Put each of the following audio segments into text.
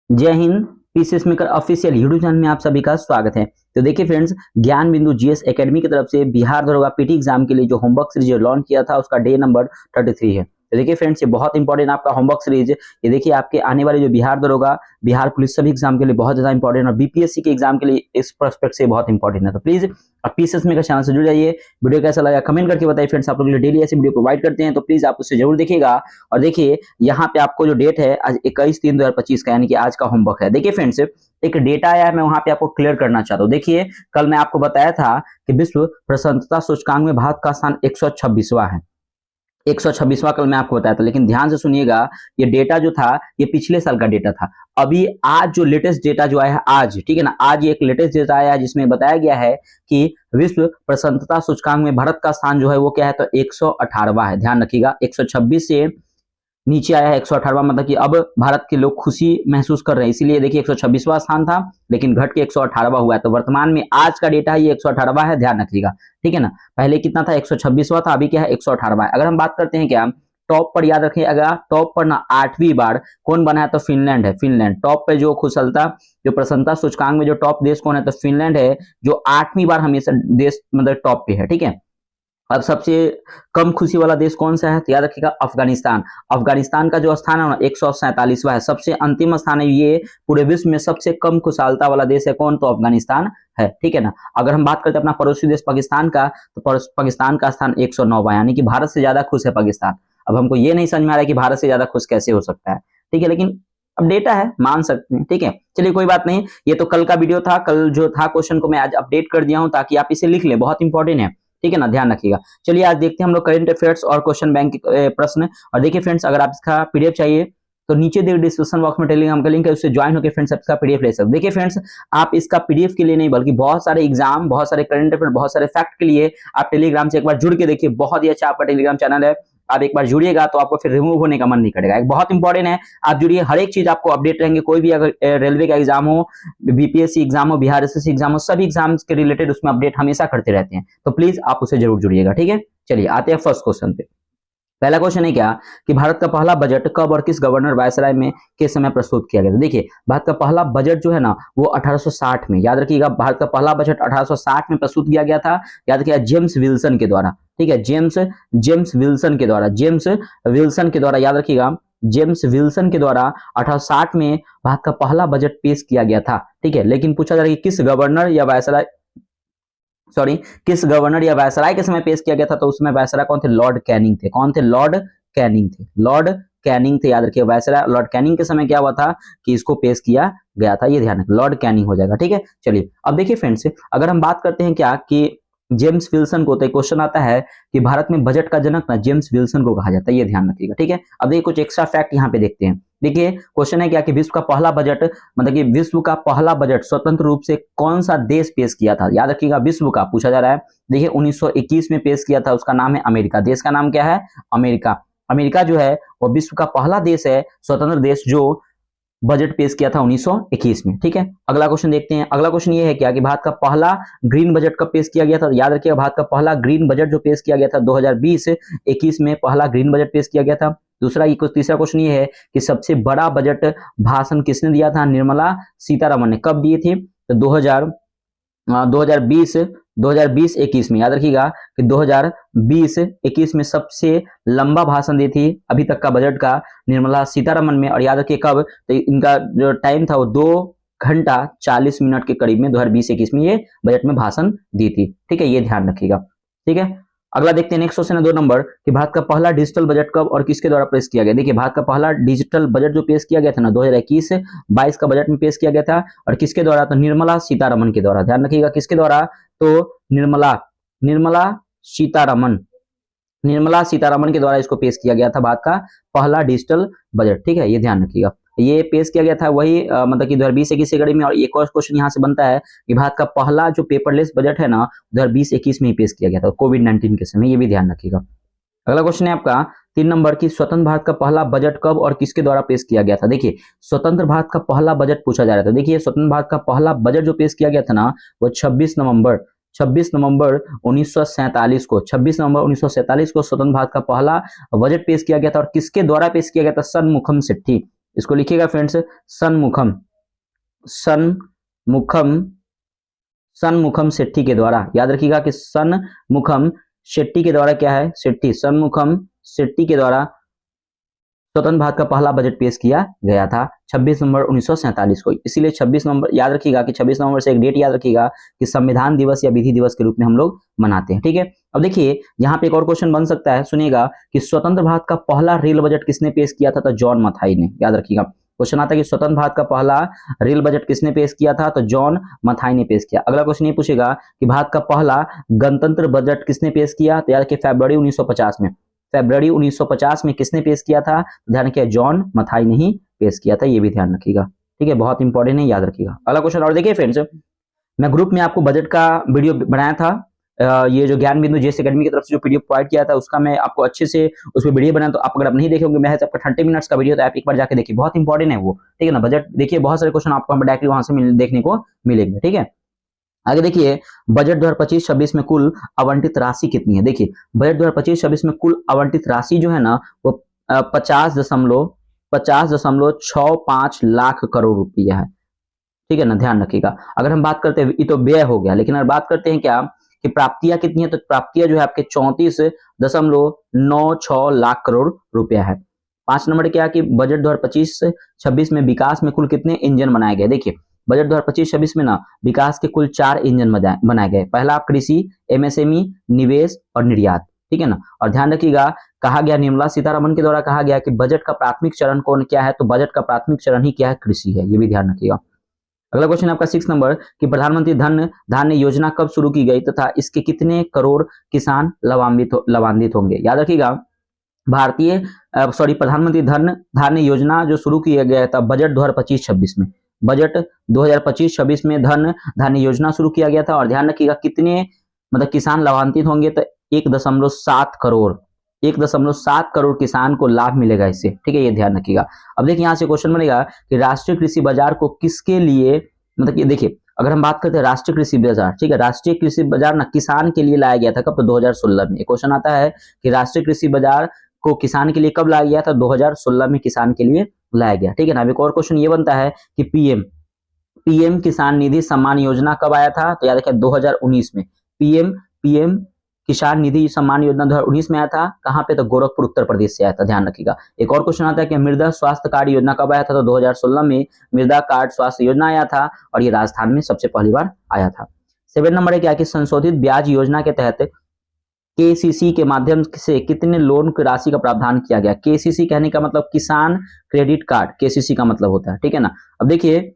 जय Hind. PCS maker official YouTube channel में आप सभी का स्वागत है। तो देखिए फ्रेंड्स, ज्ञान बिंदु जीएस एकेडमी की तरफ से बिहार दरोगा पीटी एग्जाम के लिए जो होमवर्क सीरीज लॉन्च किया था उसका डे नंबर 33 है। तो देखिए फ्रेंड्स, ये बहुत इंपॉर्टेंट आपका होमवर्क सीरीज, ये देखिए आपके आने वाले जो बिहार दरोगा, बिहार पुलिस सभी एग्जाम के लिए बहुत ज्यादा इंपॉर्टेंट और बीपीएससी के एग्जाम के लिए इस प्रोस्पेक्ट से बहुत इंपॉर्टेंट है। तो प्लीज आप पीसीएस मेकर चैनल से जुड़ जाइए। वीडियो कैसा लगा कमेंट करके बताइए फ्रेंड्स। आप लोग के लिए डेली ऐसी वीडियो प्रोवाइड करते हैं, तो प्लीज आप उससे जरूर देखिएगा। और देखिए यहाँ पे आपको जो डेट है आज 21/3/2025 का, यानी कि आज का होमवर्क है। देखिए फ्रेंड्स, एक डेटा आया है, मैं वहां पे आपको क्लियर करना चाहता हूँ। देखिए, कल मैं आपको बताया था कि विश्व प्रशांतता सूचकांक में भारत का स्थान 126वां है। 126वां कल मैं आपको बताया था, लेकिन ध्यान से सुनिएगा, ये डेटा जो था ये पिछले साल का डेटा था। अभी आज जो लेटेस्ट डेटा जो आया है आज, ठीक है ना, आज ये एक लेटेस्ट डेटा आया है जिसमें बताया गया है कि विश्व प्रशांतता सूचकांक में भारत का स्थान जो है वो क्या है, तो 118वां है। ध्यान रखिएगा, 126 से नीचे आया है 118वां, मतलब कि अब भारत के लोग खुशी महसूस कर रहे हैं, इसीलिए देखिए 126वां स्थान था लेकिन घट के 118वां हुआ है। तो वर्तमान में आज का डेटा ये 118वां है, ध्यान रखिएगा, ठीक है ना। पहले कितना था, 126वां था, अभी क्या है, 118वां है। अगर हम बात करते हैं क्या टॉप पर, याद रखिए अगर टॉप पर ना 8वीं बार कौन बना है, तो फिनलैंड है। फिनलैंड टॉप पे, जो कुशलता जो प्रसन्नता सूचकांक में जो टॉप देश कौन है, तो फिनलैंड है, जो 8वीं बार हमेशा देश मतलब टॉप पे है, ठीक है। अब सबसे कम खुशी वाला देश कौन सा है, तो याद रखिएगा अफगानिस्तान। अफगानिस्तान का जो स्थान है ना 147वां है। सबसे अंतिम स्थान है ये, पूरे विश्व में सबसे कम खुशहालता वाला देश है कौन, तो अफगानिस्तान है, ठीक है ना। अगर हम बात करते हैं अपना पड़ोसी देश पाकिस्तान का, तो पाकिस्तान का स्थान 109वां, यानी कि भारत से ज्यादा खुश है पाकिस्तान। अब हमको ये नहीं समझ में आ रहा है कि भारत से ज्यादा खुश कैसे हो सकता है, ठीक है, लेकिन अब डेटा है, मान सकते हैं, ठीक है। चलिए कोई बात नहीं, ये तो कल का वीडियो था, कल जो था क्वेश्चन को मैं आज अपडेट कर दिया हूं ताकि आप इसे लिख लें, बहुत इंपॉर्टेंट है, ठीक है ना, ध्यान रखिएगा। चलिए आज देखते हैं हम लोग करंट अफेयर्स और क्वेश्चन बैंक के प्रश्न। और देखिए फ्रेंड्स, अगर आप इसका पीडीएफ चाहिए तो नीचे दिए डिस्क्रिप्शन बॉक्स में टेलीग्राम का लिंक है, उससे ज्वाइन होकर फ्रेंड्स इसका पीडीएफ ले सकते। देखिए फ्रेंड्स, आप इसका पीडीएफ के लिए नहीं बल्कि बहुत सारे एग्जाम, बहुत सारे करंट अफेयर, बहुत सारे फैक्ट के लिए आप टेलीग्राम से एक बार जुड़ के देखिए। बहुत ही अच्छा आपका टेलीग्राम चैनल है, आप एक बार जुड़िएगा तो आपको फिर रिमूव होने का मन नहीं करेगा। एक बहुत इंपॉर्टेंट है, आप जुड़िए, हर एक चीज आपको अपडेट रहेंगे। कोई भी अगर रेलवे का एग्जाम हो, बीपीएससी एग्जाम हो, बिहार एसएससी एग्जाम हो, सभी एग्जाम्स के रिलेटेड उसमें अपडेट हमेशा करते रहते हैं, तो प्लीज आप उसे जरूर जुड़िएगा, ठीक है। चलिए आते हैं फर्स्ट क्वेश्चन पे। पहला क्वेश्चन है क्या कि भारत का पहला बजट कब और किस गवर्नर वायसराय में के समय प्रस्तुत किया गया था। देखिए, भारत का पहला बजट जो है ना वो 1860 में, याद रखिएगा, भारत का पहला बजट 1860 में प्रस्तुत किया गया था। याद रखिएगा, जेम्स विल्सन के द्वारा, ठीक है, जेम्स विल्सन के द्वारा, जेम्स विल्सन के द्वारा, याद रखिएगा, जेम्स विल्सन के द्वारा 1860 में भारत का पहला बजट पेश किया गया था, ठीक है। लेकिन पूछा जा रहा है कि किस गवर्नर या वायसराय, सॉरी, किस गवर्नर या वायसराय के समय पेश किया गया था, तो उसमें वायसराय कौन थे, लॉर्ड कैनिंग थे। कौन थे, लॉर्ड कैनिंग थे, लॉर्ड कैनिंग थे, याद रखिए, वायसराय लॉर्ड कैनिंग के समय क्या हुआ था कि इसको पेश किया गया था, ये ध्यान रखिए, लॉर्ड कैनिंग हो जाएगा, ठीक है। चलिए अब देखिए फ्रेंड्स, अगर हम बात करते हैं क्या कि जेम्स विल्सन को, तो क्वेश्चन आता है कि भारत में बजट का जनक ना जेम्स विल्सन को कहा जाता है, ये ध्यान रखिएगा, ठीक है। अब देखिए कुछ एक्स्ट्रा फैक्ट यहाँ पे देखते हैं। देखिए क्वेश्चन है क्या कि विश्व का पहला बजट, मतलब कि विश्व का पहला बजट स्वतंत्र रूप से कौन सा देश पेश किया था, याद रखिएगा, विश्व का पूछा जा रहा है। देखिए 1921 में पेश किया था, उसका नाम है अमेरिका, देश का नाम क्या है, अमेरिका। अमेरिका जो है वो विश्व का पहला देश है, स्वतंत्र देश, जो बजट पेश किया था 1921 में, ठीक है। अगला क्वेश्चन देखते हैं। अगला क्वेश्चन ये है क्या कि भारत का पहला ग्रीन बजट कब पेश किया गया था। याद रखिएगा, भारत का पहला ग्रीन बजट जो पेश किया गया था 2020-21 में पहला ग्रीन बजट पेश किया गया था। दूसरा तीसरा क्वेश्चन ये है कि सबसे बड़ा बजट भाषण किसने दिया था, निर्मला सीतारमण ने। कब दिए थे, तो 2020-21 में, याद रखिएगा कि 2020-21 में सबसे लंबा भाषण दी थी अभी तक का बजट का निर्मला सीतारमण में। और याद रखिए कब, तो इनका जो टाइम था वो 2 घंटा 40 मिनट के करीब में 2020-21 में ये बजट में भाषण दी थी, ठीक है, ये ध्यान रखिएगा, ठीक है। अगला देखते हैं, नेक्स्ट क्वेश्चन है 2 नंबर कि भारत का पहला डिजिटल बजट कब और किसके द्वारा पेश किया गया। देखिए भारत का पहला डिजिटल बजट जो पेश किया गया था ना 2021-22 का बजट में पेश किया गया था, और किसके द्वारा, तो निर्मला सीतारमण के द्वारा। ध्यान रखिएगा किसके द्वारा, तो निर्मला सीतारमण, निर्मला सीतारमण के द्वारा इसको पेश किया गया था, भारत का पहला डिजिटल बजट, ठीक है, ये ध्यान रखिएगा। ये पेश किया गया था वही मतलब कि 2020-21 की कड़ी में। और एक और क्वेश्चन यहाँ से बनता है कि भारत का पहला जो पेपरलेस बजट है ना 2020-21 में ही पेश किया गया था, कोविड-19 के समय, ये भी ध्यान रखिएगा। अगला क्वेश्चन है आपका 3 नंबर की स्वतंत्र भारत का पहला बजट कब और किसके द्वारा पेश किया गया था। देखिए स्वतंत्र भारत का पहला बजट पूछा जा रहा था। देखिए स्वतंत्र भारत का पहला बजट जो पेश किया गया था ना वो 26 नवंबर 1947 को, 26 नवंबर 1947 को स्वतंत्र भारत का पहला बजट पेश किया गया था। और किसके द्वारा पेश किया गया था, सनमुखम सेट्टी, इसको लिखिएगा फ्रेंड्स, सनमुखम, सनमुखम, सनमुखम शेट्टी के द्वारा। याद रखिएगा कि सनमुखम शेट्टी के द्वारा क्या है, शेट्टी, सनमुखम शेट्टी के द्वारा स्वतंत्र भारत का पहला बजट पेश किया गया था 26 नवंबर 1947 को। इसीलिए 26 नवंबर याद रखिएगा कि 26 नवंबर से एक डेट याद रखिएगा कि संविधान दिवस या विधि दिवस के रूप में हम लोग मनाते हैं। ठीक है, अब देखिए यहाँ पे एक और क्वेश्चन बन सकता है, सुनिएगा कि स्वतंत्र भारत का पहला रेल बजट किसने पेश किया था, तो जॉन मथाई ने। याद रखिएगा क्वेश्चन आता है कि स्वतंत्र भारत का पहला रेल बजट किसने पेश किया था, तो जॉन मथाई ने पेश किया। अगला क्वेश्चन ये पूछेगा कि भारत का पहला गणतंत्र बजट किसने पेश किया, तो याद रखिए फरवरी 1950 में, फरवरी 1950 में किसने पेश किया था, ध्यान रखिए जॉन मथाई ने ही पेश किया था, ये भी ध्यान रखिएगा। ठीक है, बहुत इंपॉर्टेंट है, याद रखिएगा। अगला क्वेश्चन और देखिए फ्रेंड्स, मैं ग्रुप में आपको बजट का वीडियो बनाया था, ये जो ज्ञान बिंदु जीएस एकेडमी की तरफ से जो पीडीएफ प्रोवाइड किया था उसका मैं आपको अच्छे से उसमें वीडियो बनाया, तो आप अगर आप नहीं देखे होंगे, मैं आपका 30 मिनट्स का वीडियो, तो आप एक बार जाके देखिए, बहुत इंपॉर्टेंट है वो। ठीक है ना, बजट देखिए, बहुत सारे क्वेश्चन आपको डायरेक्टली वहां से देखने को मिलेंगे। ठीक है, आगे देखिए बजट 2025-26 में कुल आवंटित राशि कितनी है। देखिए बजट 2025-26 में कुल आवंटित राशि जो है ना वो 50.65 लाख करोड़ रुपया है। ठीक है ना, ध्यान रखिएगा। अगर हम बात करते हैं, ये तो व्यय हो गया, लेकिन अगर बात करते हैं क्या कि प्राप्तियां कितनी है, तो प्राप्तियां जो है आपके 34.96 लाख करोड़ रुपया है। 5 नंबर क्या कि बजट 2025-26 में विकास में कुल कितने इंजन बनाए गए। देखिए बजट 2025-26 में ना विकास के कुल 4 इंजन बनाए गए। पहला कृषि, एमएसएमई, निवेश और निर्यात। ठीक है ना, और ध्यान रखिएगा कहा गया, निर्मला सीतारमण के द्वारा कहा गया कि बजट का प्राथमिक चरण कौन क्या है, तो बजट का प्राथमिक चरण ही क्या है, कृषि है, ये भी ध्यान रखिएगा। अगला क्वेश्चन आपका 6 नंबर कि प्रधानमंत्री धन धान्य योजना कब शुरू की गई तथा इसके कितने करोड़ किसान लाभान्वित होंगे। याद रखिएगा प्रधानमंत्री धन धान्य योजना जो शुरू किया गया था बजट 2025-26 में, बजट 2025-26 में धन धान्य योजना शुरू किया गया था। और ध्यान रखिएगा कितने मतलब किसान लाभान्वित होंगे, तो 1.7 करोड़, 1.7 करोड़ किसान को लाभ मिलेगा इससे। ठीक है, ये ध्यान रखिएगा। अब देखिए यहाँ से क्वेश्चन बनेगा कि राष्ट्रीय कृषि बाजार को किसके लिए, मतलब ये देखिए अगर हम बात करते हैं राष्ट्रीय कृषि बाजार, ठीक है, राष्ट्रीय कृषि बाजार ना किसान के लिए लाया गया था कब, तो 2016 में। क्वेश्चन आता है कि राष्ट्रीय कृषि बाजार को किसान के लिए कब लाया गया था, 2016 में किसान के लिए लाया गया। ठीक है ना, अब एक और क्वेश्चन ये बनता है कि पीएम किसान निधि सम्मान योजना कब आया था, तो याद रखिए 2019 में। पीएम किसान निधि सम्मान योजना 2019 में आया था, कहां पे, तो गोरखपुर उत्तर प्रदेश से आया था, ध्यान रखिएगा। एक और क्वेश्चन आता है कि मृदा स्वास्थ्य कार्ड योजना कब आया था, तो 2016 में मृदा कार्ड स्वास्थ्य योजना आया था, और ये राजस्थान में सबसे पहली बार आया था। 7 नंबर है क्या कि संशोधित ब्याज योजना के तहत केसीसी के माध्यम से कितने लोन की राशि का प्रावधान किया गया। केसीसी कहने का मतलब किसान क्रेडिट कार्ड, केसीसी का मतलब होता है। ठीक है ना, अब देखिए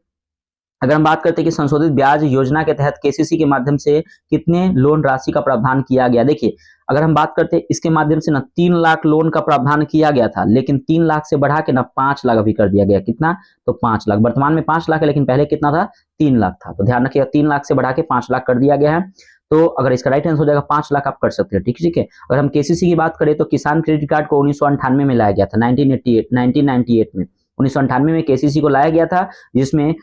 अगर हम बात करते हैं कि संशोधित ब्याज योजना के तहत केसीसी के माध्यम से कितने लोन राशि का प्रावधान किया गया। देखिए अगर हम बात करते हैं इसके माध्यम से ना 3 लाख लोन का प्रावधान किया गया था, लेकिन 3 लाख से बढ़ा के ना 5 लाख अभी कर दिया गया। कितना, तो 5 लाख। वर्तमान में 5 लाख है, लेकिन पहले कितना था, 3 लाख था। तो ध्यान रखिएगा 3 लाख से बढ़ा के 5 लाख कर दिया गया है। तो अगर इसका राइट आंसर हो जाएगा 5 लाख, आप कर सकते हैं। ठीक है, अगर हम केसीसी की बात करें तो किसान क्रेडिट कार्ड को 1998 में लाया गया था, 1998 में 1998 में केसीसी को लाया गया था, जिसमें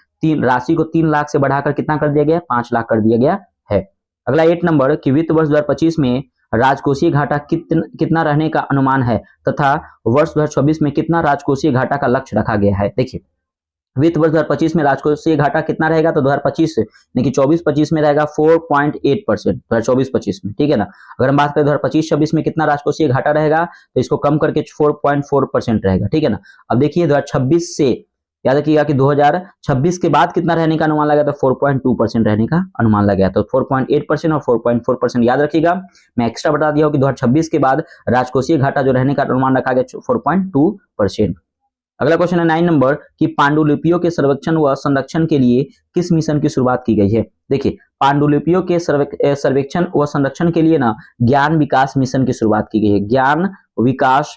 राशि को 3 लाख से बढ़ाकर कितना कर दिया गया, 5 लाख कर दिया गया है। अगला 8 नंबर कि वित्त वर्ष 2025 में राजकोषीय घाटा कितना रहने का अनुमान है तथा वर्ष 2024 में कितना राजकोषीय घाटा का लक्ष्य रखा गया है। देखिए वित्त वर्ष 2025 में राजकोषीय घाटा कितना रहेगा, तो 2025 यानी कि 24-25 में रहेगा 4.8%, 2024-25 में। ठीक है ना, अगर हम बात करें 2025-26 में कितना राजकोषीय घाटा रहेगा, तो इसको कम करके 4.4% रहेगा। ठीक है ना, अब देखिए 2026 से याद रखिएगा कि 2026 के बाद कितना रहने का अनुमान लगा, तो 4.2% रहने का अनुमान लगा, तो 4.8% और 4.4% याद रखिएगा। मैं एक्स्ट्रा बता दिया हूं कि 2026 के बाद राजकोषीय घाटा जो रहने का अनुमान रखा गया 4.2%। अगला क्वेश्चन है 9 नंबर कि पांडुलिपियों के सर्वेक्षण व संरक्षण के लिए किस मिशन की शुरुआत की गई है। देखिए पांडुलिपियों के सर्वेक्षण व संरक्षण के लिए ना ज्ञान विकास मिशन की शुरुआत की गई है। ज्ञान विकास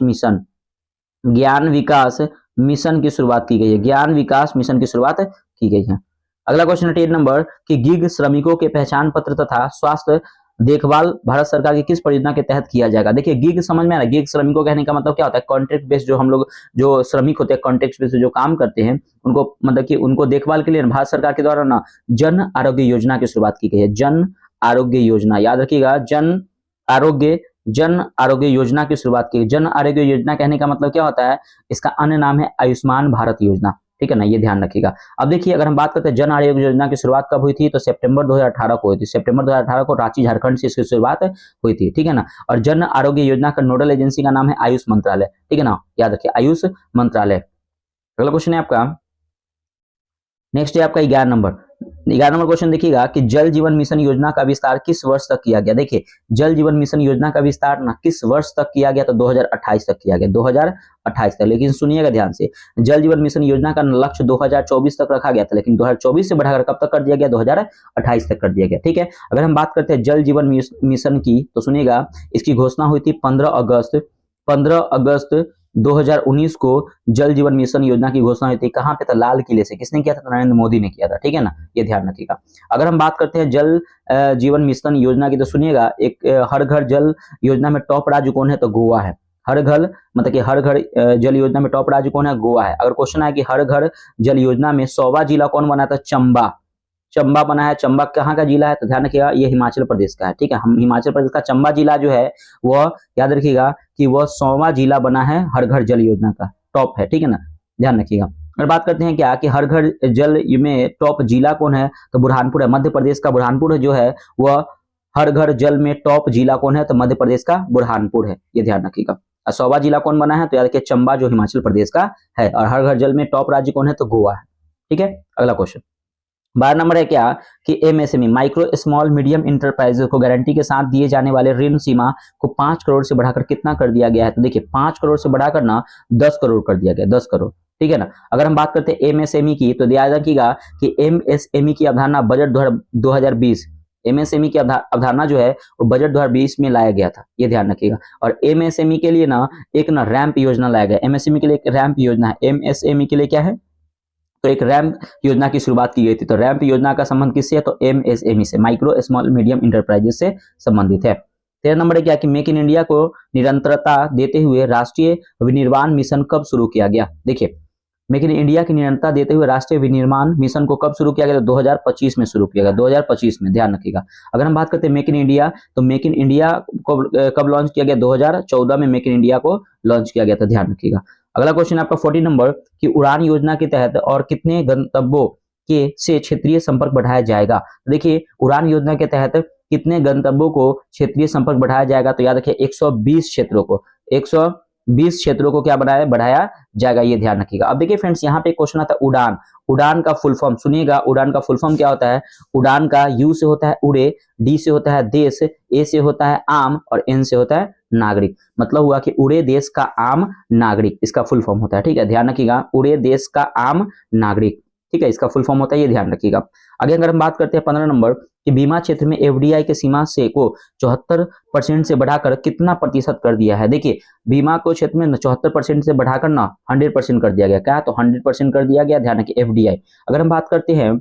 मिशन की शुरुआत की गई है, ज्ञान विकास मिशन की शुरुआत की गई है। अगला क्वेश्चन है 10 नंबर कि गिग श्रमिकों के पहचान पत्र तथा स्वास्थ्य देखभाल भारत सरकार की किस परियोजना के तहत किया जाएगा। देखिए गिग समझ में आ रहा है, गिग श्रमिकों कहने का मतलब क्या होता है, कॉन्ट्रैक्ट बेस्ड जो हम लोग जो श्रमिक होते हैं कॉन्ट्रैक्ट बेस्ड जो काम करते हैं उनको मतलब कि उनको देखभाल के लिए भारत सरकार के द्वारा ना जन आरोग्य योजना की शुरुआत की गई है। जन आरोग्य योजना, याद रखिएगा जन आरोग्य जन आरोग्य योजना की शुरुआत की? जन आरोग्य योजना कहने का मतलब क्या होता है? इसका अन्य नाम है आयुष्मान भारत योजना, ठीक है ना, ये ध्यान रखिएगा। अब देखिए अगर हम बात करते हैं जन आरोग्य योजना की शुरुआत कब हुई थी, तो सितंबर 2018 को हुई थी। सितंबर 2018 को रांची झारखंड से इसकी शुरुआत हुई थी, ठीक है ना। और जन आरोग्य योजना का नोडल एजेंसी का नाम है आयुष मंत्रालय, ठीक है ना, याद रखिए आयुष मंत्रालय। अगला क्वेश्चन है आपका, नेक्स्ट है आपका 11 नंबर क्वेश्चन देखिएगा कि जल जीवन मिशन योजना का विस्तार किस वर्ष तक किया गया? देखिए जल जीवन मिशन योजना का विस्तार ना किस वर्ष तक किया गया, तो 2028 तक किया गया, 2028 तक। लेकिन सुनिएगा ध्यान से, जल जीवन मिशन योजना का लक्ष्य 2024 तक रखा गया था, लेकिन 2024 से बढ़ाकर कब तक कर दिया गया? 2028 तक कर दिया गया, ठीक है। अगर हम बात करते हैं जल जीवन मिशन की, तो सुनिएगा इसकी घोषणा हुई थी 15 अगस्त 2019 को जल जीवन मिशन योजना की घोषणा हुई थी। कहां पे? तो लाल किले से। किसने किया था? तो नरेंद्र मोदी ने किया था, ठीक है ना, ये ध्यान रखिएगा। अगर हम बात करते हैं जल जीवन मिशन योजना की, तो सुनिएगा एक हर घर जल योजना में टॉप राज्य कौन है? तो गोवा है। हर घर मतलब कि हर घर जल योजना में टॉप राज्य कौन है? गोवा है। अगर क्वेश्चन है कि हर घर जल योजना में 100वां जिला कौन बना था? चंबा। चंबा बना है। चंबा कहाँ का जिला है? तो ध्यान रखिएगा ये हिमाचल प्रदेश का है, ठीक है। हम हिमाचल प्रदेश का चंबा जिला जो है वह याद रखिएगा कि वह 100वां जिला बना है हर घर जल योजना का, टॉप है, ठीक है ना, ध्यान रखिएगा। अगर बात करते हैं क्या कि हर घर जल में टॉप जिला कौन है, तो बुरहानपुर है। मध्य प्रदेश का बुरहानपुर जो है वह हर घर जल में टॉप जिला कौन है, तो मध्य प्रदेश का बुरहानपुर है, ये ध्यान रखिएगा। और 100वां जिला कौन बना है, तो याद रखिए चंबा जो हिमाचल प्रदेश का है। और हर घर जल में टॉप राज्य कौन है, तो गोवा है, ठीक है। अगला क्वेश्चन 12 नंबर है क्या कि MSME micro small medium enterprises को गारंटी के साथ दिए जाने वाले ऋण सीमा को 5 करोड़ से बढ़ाकर कितना कर दिया गया है? तो देखिए 5 करोड़ से बढ़ाकर ना 10 करोड़ कर दिया गया, 10 करोड़, ठीक है ना। अगर हम बात करते हैं एमएसएमई की, तो याद रखिएगा कि एमएसएमई की अवधारणा बजट 2020 एमएसएमई की अवधारणा जो है वो बजट 2020 में लाया गया था, ये ध्यान रखिएगा। और एमएसएमई के लिए ना एक ना रैंप योजना लाया गया। एमएसएमई के लिए एक रैंप योजना है। एमएसएमई के लिए क्या है? तो एक रैंप योजना की शुरुआत की गई थी। तो रैंप योजना का संबंध किससे है? तो एमएसएमई से, माइक्रो स्मॉल मीडियम इंटरप्राइजेस से संबंधित है। 13 नंबर है क्या कि मेक इन इंडिया को निरंतरता देते हुए राष्ट्रीय विनिर्माण मिशन कब शुरू किया गया? देखिए मेक इन इंडिया की निरंतरता देते हुए राष्ट्रीय विनिर्माण मिशन को कब शुरू किया गया? तो 2025 में शुरू किया गया, 2025 में, ध्यान रखिएगा। अगर हम बात करते हैं मेक इन इंडिया, तो मेक इन इंडिया को कब लॉन्च किया गया? 2014 में मेक इन इंडिया को लॉन्च किया गया था, ध्यान रखिएगा। अगला क्वेश्चन है आपका 14 नंबर कि उड़ान योजना के तहत और कितने गंतव्यों के से क्षेत्रीय संपर्क बढ़ाया जाएगा? देखिए उड़ान योजना के तहत कितने गंतव्यों को क्षेत्रीय संपर्क बढ़ाया जाएगा? तो याद रखिए 120 क्षेत्रों को, 120 क्षेत्रों को क्या बढ़ाया जाएगा, ये ध्यान रखिएगा। अब देखिए फ्रेंड्स यहाँ पे क्वेश्चन आता है उड़ान। उड़ान का फुल फॉर्म सुनिएगा, उड़ान का फुल फॉर्म क्या होता है? उड़ान का यू से होता है उड़े, डी से होता है देश, ए से होता है आम और एन से होता है नागरिक। मतलब हुआ कि उड़े देश का आम नागरिक, इसका फुल फॉर्म होता है, ठीक है, ध्यान रखिएगा। उड़े देश का आम नागरिक, ठीक है, इसका फुल फॉर्म होता है, ये ध्यान रखिएगा। आगे अगर हम बात करते हैं 15 नंबर कि बीमा क्षेत्र में एफडीआई के सीमा से को 74% से बढ़ाकर कितना प्रतिशत कर दिया है? देखिए बीमा को क्षेत्र में 74% से बढ़ाकर ना 100% कर दिया गया। क्या? तो 100% कर दिया गया, ध्यान रखिए एफडीआई। अगर हम बात करते हैं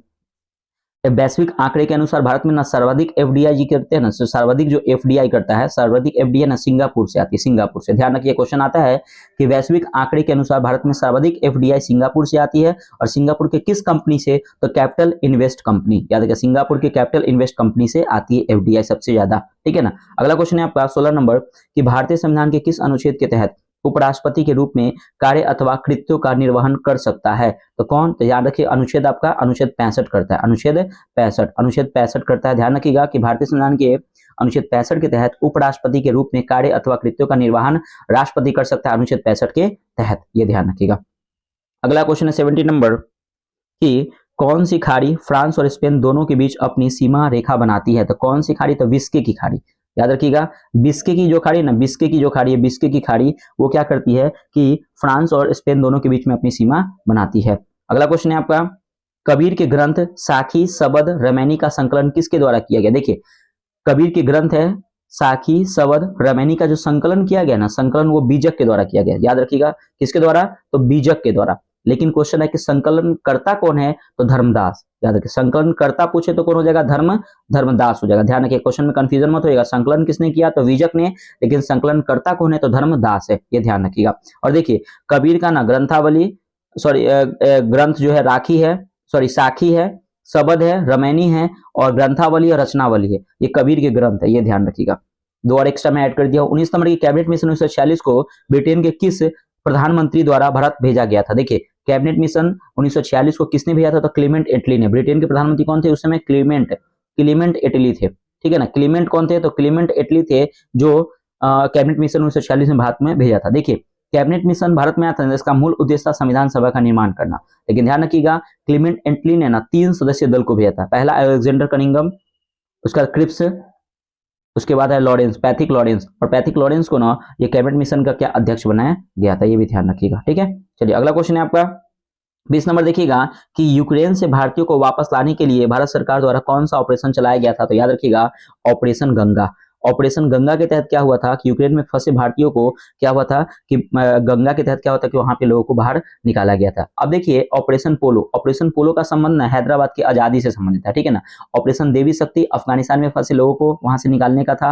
वैश्विक आंकड़े के अनुसार भारत में ना सर्वाधिक एफडीआई जी करते हैं ना, सर्वाधिक जो एफडीआई करता है, सर्वाधिक एफडीआई ना सिंगापुर से आती है, सिंगापुर से। ध्यान रखिए क्वेश्चन आता है कि वैश्विक आंकड़े के अनुसार भारत में सर्वाधिक एफडीआई सिंगापुर से आती है। और सिंगापुर के किस कंपनी से? तो कैपिटल इन्वेस्ट कंपनी, याद रखिए सिंगापुर के कैपिटल इन्वेस्ट कंपनी से आती है एफडीआई सबसे ज्यादा, ठीक है ना। अगला क्वेश्चन है आपका 16 नंबर कि भारतीय संविधान के किस अनुच्छेद के तहत उपराष्ट्रपति के रूप में कार्य अथवा कृत्यों का निर्वहन कर सकता है? तो कौन? तो याद रखिए अनुच्छेद आपका अनुच्छेद 65 करता है, अनुच्छेद 65 करता है। ध्यान रखिएगा कि भारतीय संविधान के अनुच्छेद 65 के तहत उपराष्ट्रपति के रूप में कार्य अथवा कृत्यों का निर्वहन राष्ट्रपति कर सकता है, अनुच्छेद 65 के तहत, ये ध्यान रखिएगा। अगला क्वेश्चन है 70 नंबर कि कौन सी खाड़ी फ्रांस और स्पेन दोनों के बीच अपनी सीमा रेखा बनाती है? तो कौन सी खाड़ी? तो बिस्के की खाड़ी, याद रखिएगा। बिस्के की जो खाड़ी ना, बिस्के की जो खाड़ी है, बिस्के की खाड़ी वो क्या करती है कि फ्रांस और स्पेन दोनों के बीच में अपनी सीमा बनाती है। अगला क्वेश्चन है आपका कबीर के ग्रंथ साखी सबद रमैनी का संकलन किसके द्वारा किया गया? देखिए कबीर के ग्रंथ है साखी सबद रमैनी का जो संकलन किया गया ना, संकलन वो बीजक के द्वारा किया गया, याद रखिएगा। किसके द्वारा? तो बीजक के द्वारा। लेकिन क्वेश्चन है कि संकलन करता कौन है? तो धर्मदास, याद रखिए। संकलन करता पूछे तो कौन हो जाएगा? धर्मदास हो जाएगा, ध्यान रखिए। क्वेश्चन में कंफ्यूजन मत होएगा, संकलन किसने किया? तो बीजक ने, लेकिन संकलन करता कौन है? तो धर्मदास है, ये ध्यान रखिएगा। और देखिए कबीर का ना ग्रंथावली ग्रंथ जो है राखी है, साखी है, सबद है, रमैनी है और ग्रंथावली और रचनावली है, ये कबीर के ग्रंथ है, ये ध्यान रखिएगा। 2 और एक्स्ट्रा में ऐड कर दिया। 19 नंबर की कैबिनेट मिशन 1946 को ब्रिटेन के किस प्रधानमंत्री द्वारा भारत भेजा गया था? देखिए कैबिनेट मिशन 1946 को किसने भेजा था? तो क्लीमेंट एटली ने। ब्रिटेन के प्रधानमंत्री कौन थे उस समय? क्लीमेंट एटली थे, ठीक है ना। क्लीमेंट कौन थे? तो क्लीमेंट एटली थे जो कैबिनेट मिशन 1946 में भारत में भेजा था। देखिए कैबिनेट मिशन भारत में आता है, इसका मूल उद्देश्य था संविधान सभा का निर्माण करना, लेकिन ध्यान रखिएगा क्लीमेंट एटली ने ना 3 सदस्यीय दल को भेजा था। पहला अलेक्जेंडर कनिंघम, उसका क्रिप्स, उसके बाद है लॉरेंस, पैथिक लॉरेंस, और पैथिक लॉरेंस को ना ये कैबिनेट मिशन का क्या अध्यक्ष बनाया गया था, ये भी ध्यान रखिएगा, ठीक है। चलिए अगला क्वेश्चन है आपका 20 नंबर। देखिएगा कि यूक्रेन से भारतीयों को वापस लाने के लिए भारत सरकार द्वारा कौन सा ऑपरेशन चलाया गया था? तो याद रखिएगा ऑपरेशन गंगा। ऑपरेशन गंगा के तहत क्या हुआ था कि यूक्रेन में फंसे भारतीयों को क्या हुआ था कि गंगा के तहत क्या होता कि वहां पे लोगों को बाहर निकाला गया था। अब देखिए ऑपरेशन पोलो का संबंध हैदराबाद की आजादी से संबंधित है, ठीक है ना। ऑपरेशन देवी शक्ति अफगानिस्तान में फंसे लोगों को वहां से निकालने का था,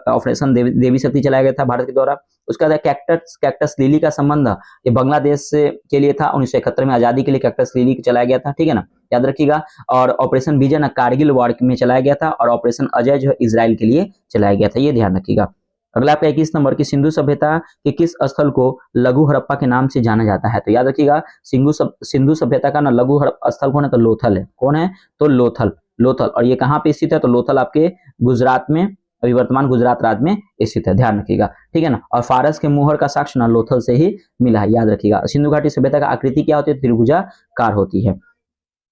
ऑपरेशन देवी शक्ति चलाया गया था भारत के द्वारा। उसके बाद कैक्टस लिली का संबंध ये बांग्लादेश के लिए था, 1971 में आजादी के लिए कैक्टस लिली चलाया गया था, ठीक है ना, याद रखिएगा। और ऑपरेशन विजय ना कारगिल वॉर में चलाया गया था, और ऑपरेशन अजय जो है इजराइल के लिए चलाया गया था, ये ध्यान रखिएगा। अगला आपका 21 नंबर की सिंधु सभ्यता के किस स्थल को लघु हड़प्पा के नाम से जाना जाता है? तो याद रखिएगा सिंधु सभ्यता का ना लघु हड़प्पा स्थल कौन है? तो लोथल है। कौन है? तो लोथल। और ये कहाँ पे स्थित है? तो लोथल आपके गुजरात में, अभी वर्तमान गुजरात राज्य में स्थित है, ध्यान रखिएगा, ठीक है ना। और फारस के मुहर का साक्ष्य ना लोथल से ही मिला है, याद रखिएगा। सिंधु घाटी सभ्यता का आकृति क्या होती है? त्रिभुजाकार होती है।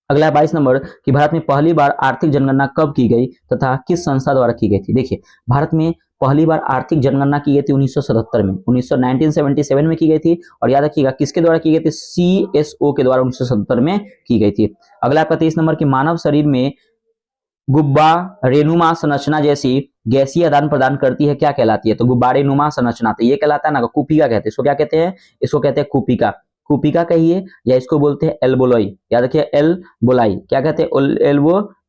अगला 22 नंबर कि भारत में पहली बार आर्थिक जनगणना कब की गई तथा किस संस्था द्वारा की गई थी? देखिए भारत में पहली बार आर्थिक जनगणना की गई थी 1977 में, 1977 में की गई थी, और याद रखिएगा किसके द्वारा की गई थी? CSO के द्वारा 1977 में की गई थी। अगला आपका 23 नंबर की मानव शरीर में गुब्बा रेनुमा संरचना जैसी गैसीय आदान प्रदान करती है, क्या कहलाती है? तो गुब्बारे नुमा संरचना, तो ये कहलाता है ना कुपिका कहते हैं। इसको क्या कहते हैं? इसको कहते हैं कुपिका कहिए, या इसको बोलते हैं एल्बोलाई, याद रखिए एल्बोलाई, क्या कहते हैं?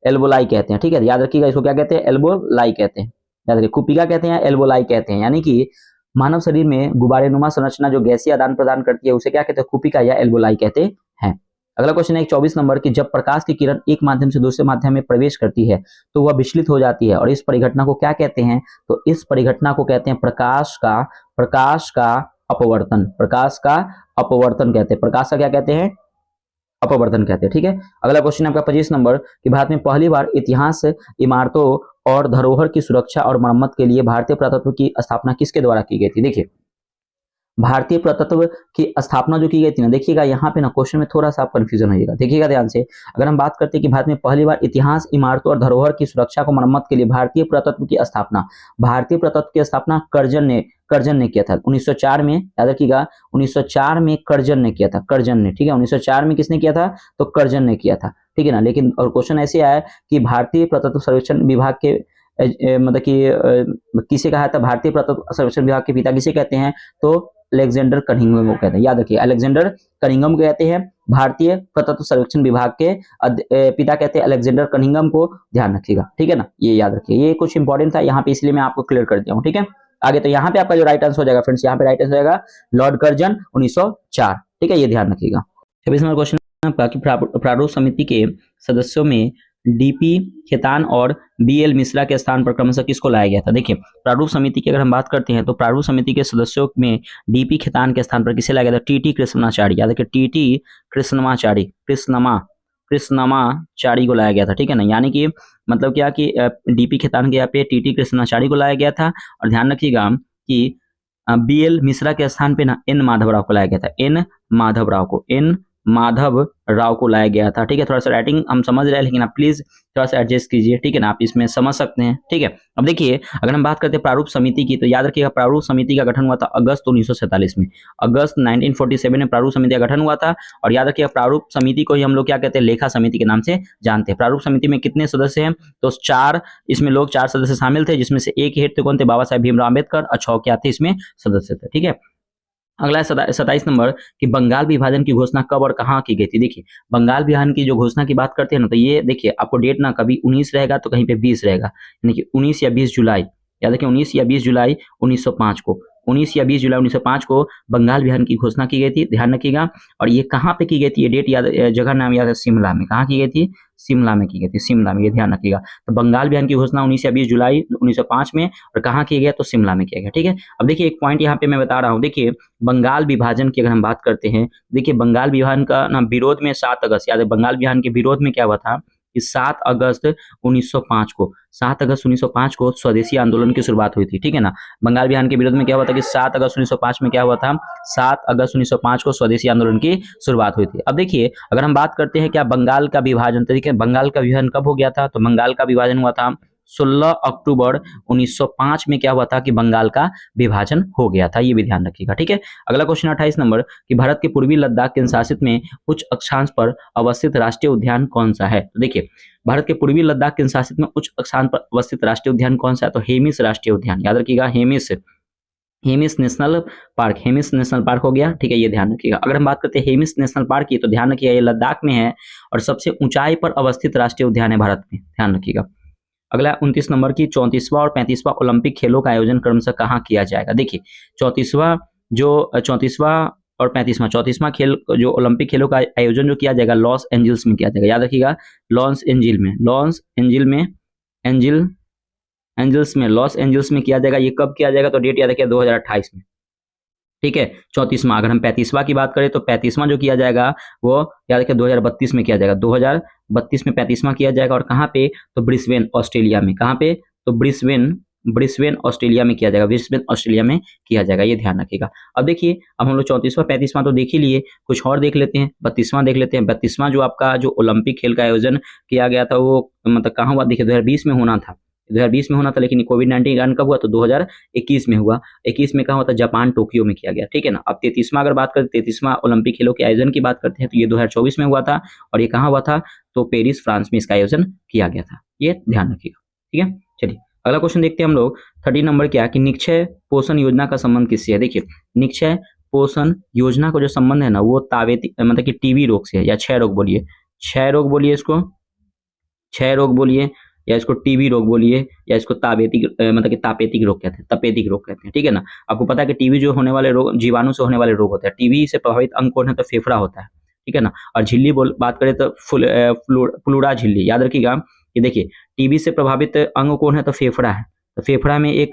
एल्बोलाई कहते हैं, ठीक है, याद रखिएगा इसको क्या कहते हैं? एल्बोलाई कहते हैं, याद रखिए कुपिका कहते हैं, एल्बोलाई कहते हैं। यानी कि मानव शरीर में गुब्बारे नुमा संरचना जो गैसीय आदान प्रदान करती है उसे क्या कहते हैं? कुपिका या एल्बोलाई कहते हैं। अगला क्वेश्चन है 24 नंबर की जब प्रकाश की किरण एक माध्यम से दूसरे माध्यम में प्रवेश करती है तो वह विचलित हो जाती है, और इस परिघटना को क्या कहते हैं? तो इस परिघटना को कहते हैं प्रकाश का अपवर्तन। प्रकाश का अपवर्तन कहते हैं, प्रकाश का क्या कहते हैं? अपवर्तन कहते हैं, ठीक है। अगला क्वेश्चन आपका 25 नंबर कि भारत में पहली बार इतिहास इमारतों और धरोहर की सुरक्षा और मरम्मत के लिए भारतीय पुरातत्व की स्थापना किसके द्वारा की गई थी? देखिए भारतीय पुरातत्व की स्थापना जो की गई थी ना, देखिएगा यहाँ पे ना क्वेश्चन में थोड़ा सा आप कंफ्यूजन होइएगा, देखिएगा ध्यान से। अगर हम बात करते हैं कि भारत में पहली बार इतिहास इमारतों और धरोहर की सुरक्षा को मरम्मत के लिए भारतीय पुरातत्व की स्थापना कर्जन ने किया था 1904 में, याद रखिएगा 1904 में कर्जन ने किया था, ठीक है, 1904 में किसने किया था? तो कर्जन ने किया था, ठीक है ना। लेकिन और क्वेश्चन ऐसे आया कि भारतीय पुरातत्व सर्वेक्षण विभाग के मतलब कि किसे कहा था? भारतीय पुरातत्व सर्वेक्षण विभाग के पिता किसे कहते हैं? तो अलेक्जेंडर कनिंघम को कहते हैं, याद रखिए अलेक्जेंडर कनिंघम कहते हैं। भारतीय पुरातत्व सर्वेक्षण विभाग के पिता कहते हैं अलेक्जेंडर कनिंघम को, ध्यान रखिएगा, ठीक है ना, ये याद रखिए। ये कुछ इंपॉर्टेंट था यहाँ पे, इसलिए मैं आपको क्लियर कर दिया हूँ, ठीक है। आगे तो यहाँ पे आपका जो राइट आंसर हो जाएगा फ्रेंड्स, यहाँ पे राइट आंसर हो जाएगा लॉर्ड कर्जन 1904, ठीक है, ये ध्यान रखिएगा। 26 नंबर क्वेश्चन आपका कि प्रारूप समिति के सदस्यों में डीपी खेतान और बीएल मिश्रा के स्थान पर क्रमशः किसको लाया गया था? देखिए प्रारूप समिति की अगर हम बात करते हैं तो प्रारूप समिति के सदस्यों में डीपी खेतान के स्थान पर किसे लाया गया था? टीटी कृष्णमाचारी, याद रखिए टीटी कृष्णमाचारी को लाया गया था, ठीक है ना। यानी कि मतलब क्या कि डीपी खेतान के यहाँ पे टीटी कृष्णमाचारी को लाया गया था, और ध्यान रखिएगा कि बीएल मिश्रा के स्थान पे ना एन माधवराव को लाया गया था, एन माधव राव को लाया गया था, ठीक है। थोड़ा सा राइटिंग हम समझ रहे हैं, लेकिन आप प्लीज थोड़ा सा एडजस्ट कीजिए, ठीक है ना, आप इसमें समझ सकते हैं, ठीक है। अब देखिए अगर हम बात करते हैं प्रारूप समिति की, तो याद रखिएगा प्रारूप समिति का गठन हुआ था अगस्त 1947 में, अगस्त 1947 में प्रारूप समिति का गठन हुआ था। और याद रखिएगा प्रारूप समिति को ही हम लोग क्या कहते हैं? लेखा समिति के नाम से जानते हैं। प्रारूप समिति में कितने सदस्य हैं? तो 4, इसमें लोग 4 सदस्य शामिल थे, जिसमें से एक हेड थे कौन थे? बाबा साहेब भीमराव अम्बेडकर, और 6 क्या थे इसमें सदस्य थे, ठीक है। अगला है 27 नंबर कि बंगाल विभाजन की घोषणा कब और कहाँ की गई थी? देखिए बंगाल विभाजन की जो घोषणा की बात करते हैं ना, तो ये देखिए आपको डेट ना कभी 19 रहेगा तो कहीं पे 20 रहेगा, यानी कि 19 या 20 जुलाई, याद रखिए 19 या 20 जुलाई 1905 को, 19 या 20 जुलाई 1905 को बंगाल विभाजन की घोषणा की गई थी, ध्यान रखिएगा। और ये कहाँ पे की गई थी, ये डेट याद, जगह नाम याद है, शिमला में। कहाँ की गई थी, शिमला में की गई थी, शिमला में, ये ध्यान रखिएगा। तो बंगाल विभाजन की घोषणा 19 या 20 जुलाई 1905 में, और कहाँ किया गया, तो शिमला में किया गया, ठीक है। अब देखिए एक पॉइंट यहाँ पे मैं बता रहा हूँ, देखिए बंगाल विभाजन की अगर हम बात करते हैं, देखिए बंगाल विभाजन का ना विरोध में 7 अगस्त, याद है बंगाल विभाजन के विरोध में क्या हुआ था कि 7 अगस्त 1905 को, 7 अगस्त 1905 को स्वदेशी आंदोलन की शुरुआत हुई थी, ठीक है ना। बंगाल विभाजन के विरोध में क्या हुआ था कि 7 अगस्त 1905 में क्या हुआ था, 7 अगस्त 1905 को स्वदेशी आंदोलन की शुरुआत हुई थी। अब देखिए अगर हम बात करते हैं क्या बंगाल का विभाजन, तो देखिए बंगाल का विभाजन कब हो गया था, तो बंगाल का विभाजन हुआ था 16 अक्टूबर 1905 में क्या हुआ था कि बंगाल का विभाजन हो गया था, ये भी ध्यान रखिएगा, ठीक है। अगला क्वेश्चन 28 नंबर कि भारत के पूर्वी लद्दाख केंद्र शासित में उच्च अक्षांश पर अवस्थित राष्ट्रीय उद्यान कौन सा है। तो देखिए भारत के पूर्वी लद्दाख केंद्र शासित में उच्च अक्षांश पर अवस्थित राष्ट्रीय उद्यान कौन सा है, तो हेमिस राष्ट्रीय उद्यान, याद रखिएगा, Hemis national park, Hemis national park हो गया, ठीक है, ये ध्यान रखिएगा। अगर हम बात करते हैं हेमिस नेशनल पार्क की, तो ध्यान रखिएगा ये लद्दाख में है और सबसे ऊंचाई पर अवस्थित राष्ट्रीय उद्यान है भारत में, ध्यान रखिएगा। अगला 29 नंबर की 34वां और 35वां ओलंपिक खेलों का आयोजन क्रमशः कहाँ किया जाएगा। देखिए 34वां और 35वां खेल जो ओलंपिक खेलों का आयोजन जो किया जाएगा लॉस एंजल्स में किया जाएगा, याद रखिएगा, लॉस एंजल्स में किया जाएगा। ये कब किया जाएगा, तो डेट याद रखिएगा 2028 में, ठीक है। 34वां, अगर हम 35वां की बात करें तो 35वां जो किया जाएगा वो याद रखिए 2032 में किया जाएगा, 2032 में 35वां किया जाएगा। और कहाँ पे, तो ब्रिस्बेन ऑस्ट्रेलिया में, कहाँ पे, तो ब्रिस्बेन ऑस्ट्रेलिया में किया जाएगा, ब्रिस्बेन ऑस्ट्रेलिया में किया जाएगा, ये ध्यान रखिएगा। अब देखिए अब हम लोग 34वां 35वां तो देख ही लिए, कुछ और देख लेते हैं, 32वां देख लेते हैं। 32वां जो आपका जो ओलंपिक खेल का आयोजन किया गया था वो मतलब कहाँ हुआ, देखिए 2020 में होना था, 2020 में होना था, लेकिन कोविड-19 कारण कब हुआ, तो 2021 में हुआ। 21 में कहाँ हुआ था, जापान टोक्यो में किया गया, ठीक है ना। अब 33वां अगर बात करें, 33वां ओलंपिक खेलों के आयोजन की बात करते हैं तो ये 2024 में हुआ था, और ये कहाँ हुआ था, तो पेरिस फ्रांस में इसका आयोजन किया गया था, ये ध्यान रखिएगा, ठीक है। चलिए अगला क्वेश्चन देखते हैं हम लोग 30 नंबर क्या कि निक्षय पोषण योजना का संबंध किससे है। देखिए निक्षय पोषण योजना का जो संबंध है ना वो तावेती मतलब कि टीबी रोग से है, या क्षय रोग बोलिए, क्षय रोग बोलिए, इसको क्षय रोग बोलिए, या इसको टीबी रोग बोलिए, या इसको मतलब कि तापेतिक रोग कहते हैं, तपेदिक रोग कहते हैं, ठीक है ना। आपको पता है कि टीबी जो होने वाले रोग जीवाणु से होने वाले रोग होते हैं। टीबी से प्रभावित अंग कौन है, तो फेफड़ा होता है, ठीक है ना। और झिल्ली बात करें तो फ्लूरा झिल्ली, याद रखिएगा कि देखिए टीबी से प्रभावित अंग कौन है, तो फेफड़ा है। तो फेफड़ा में एक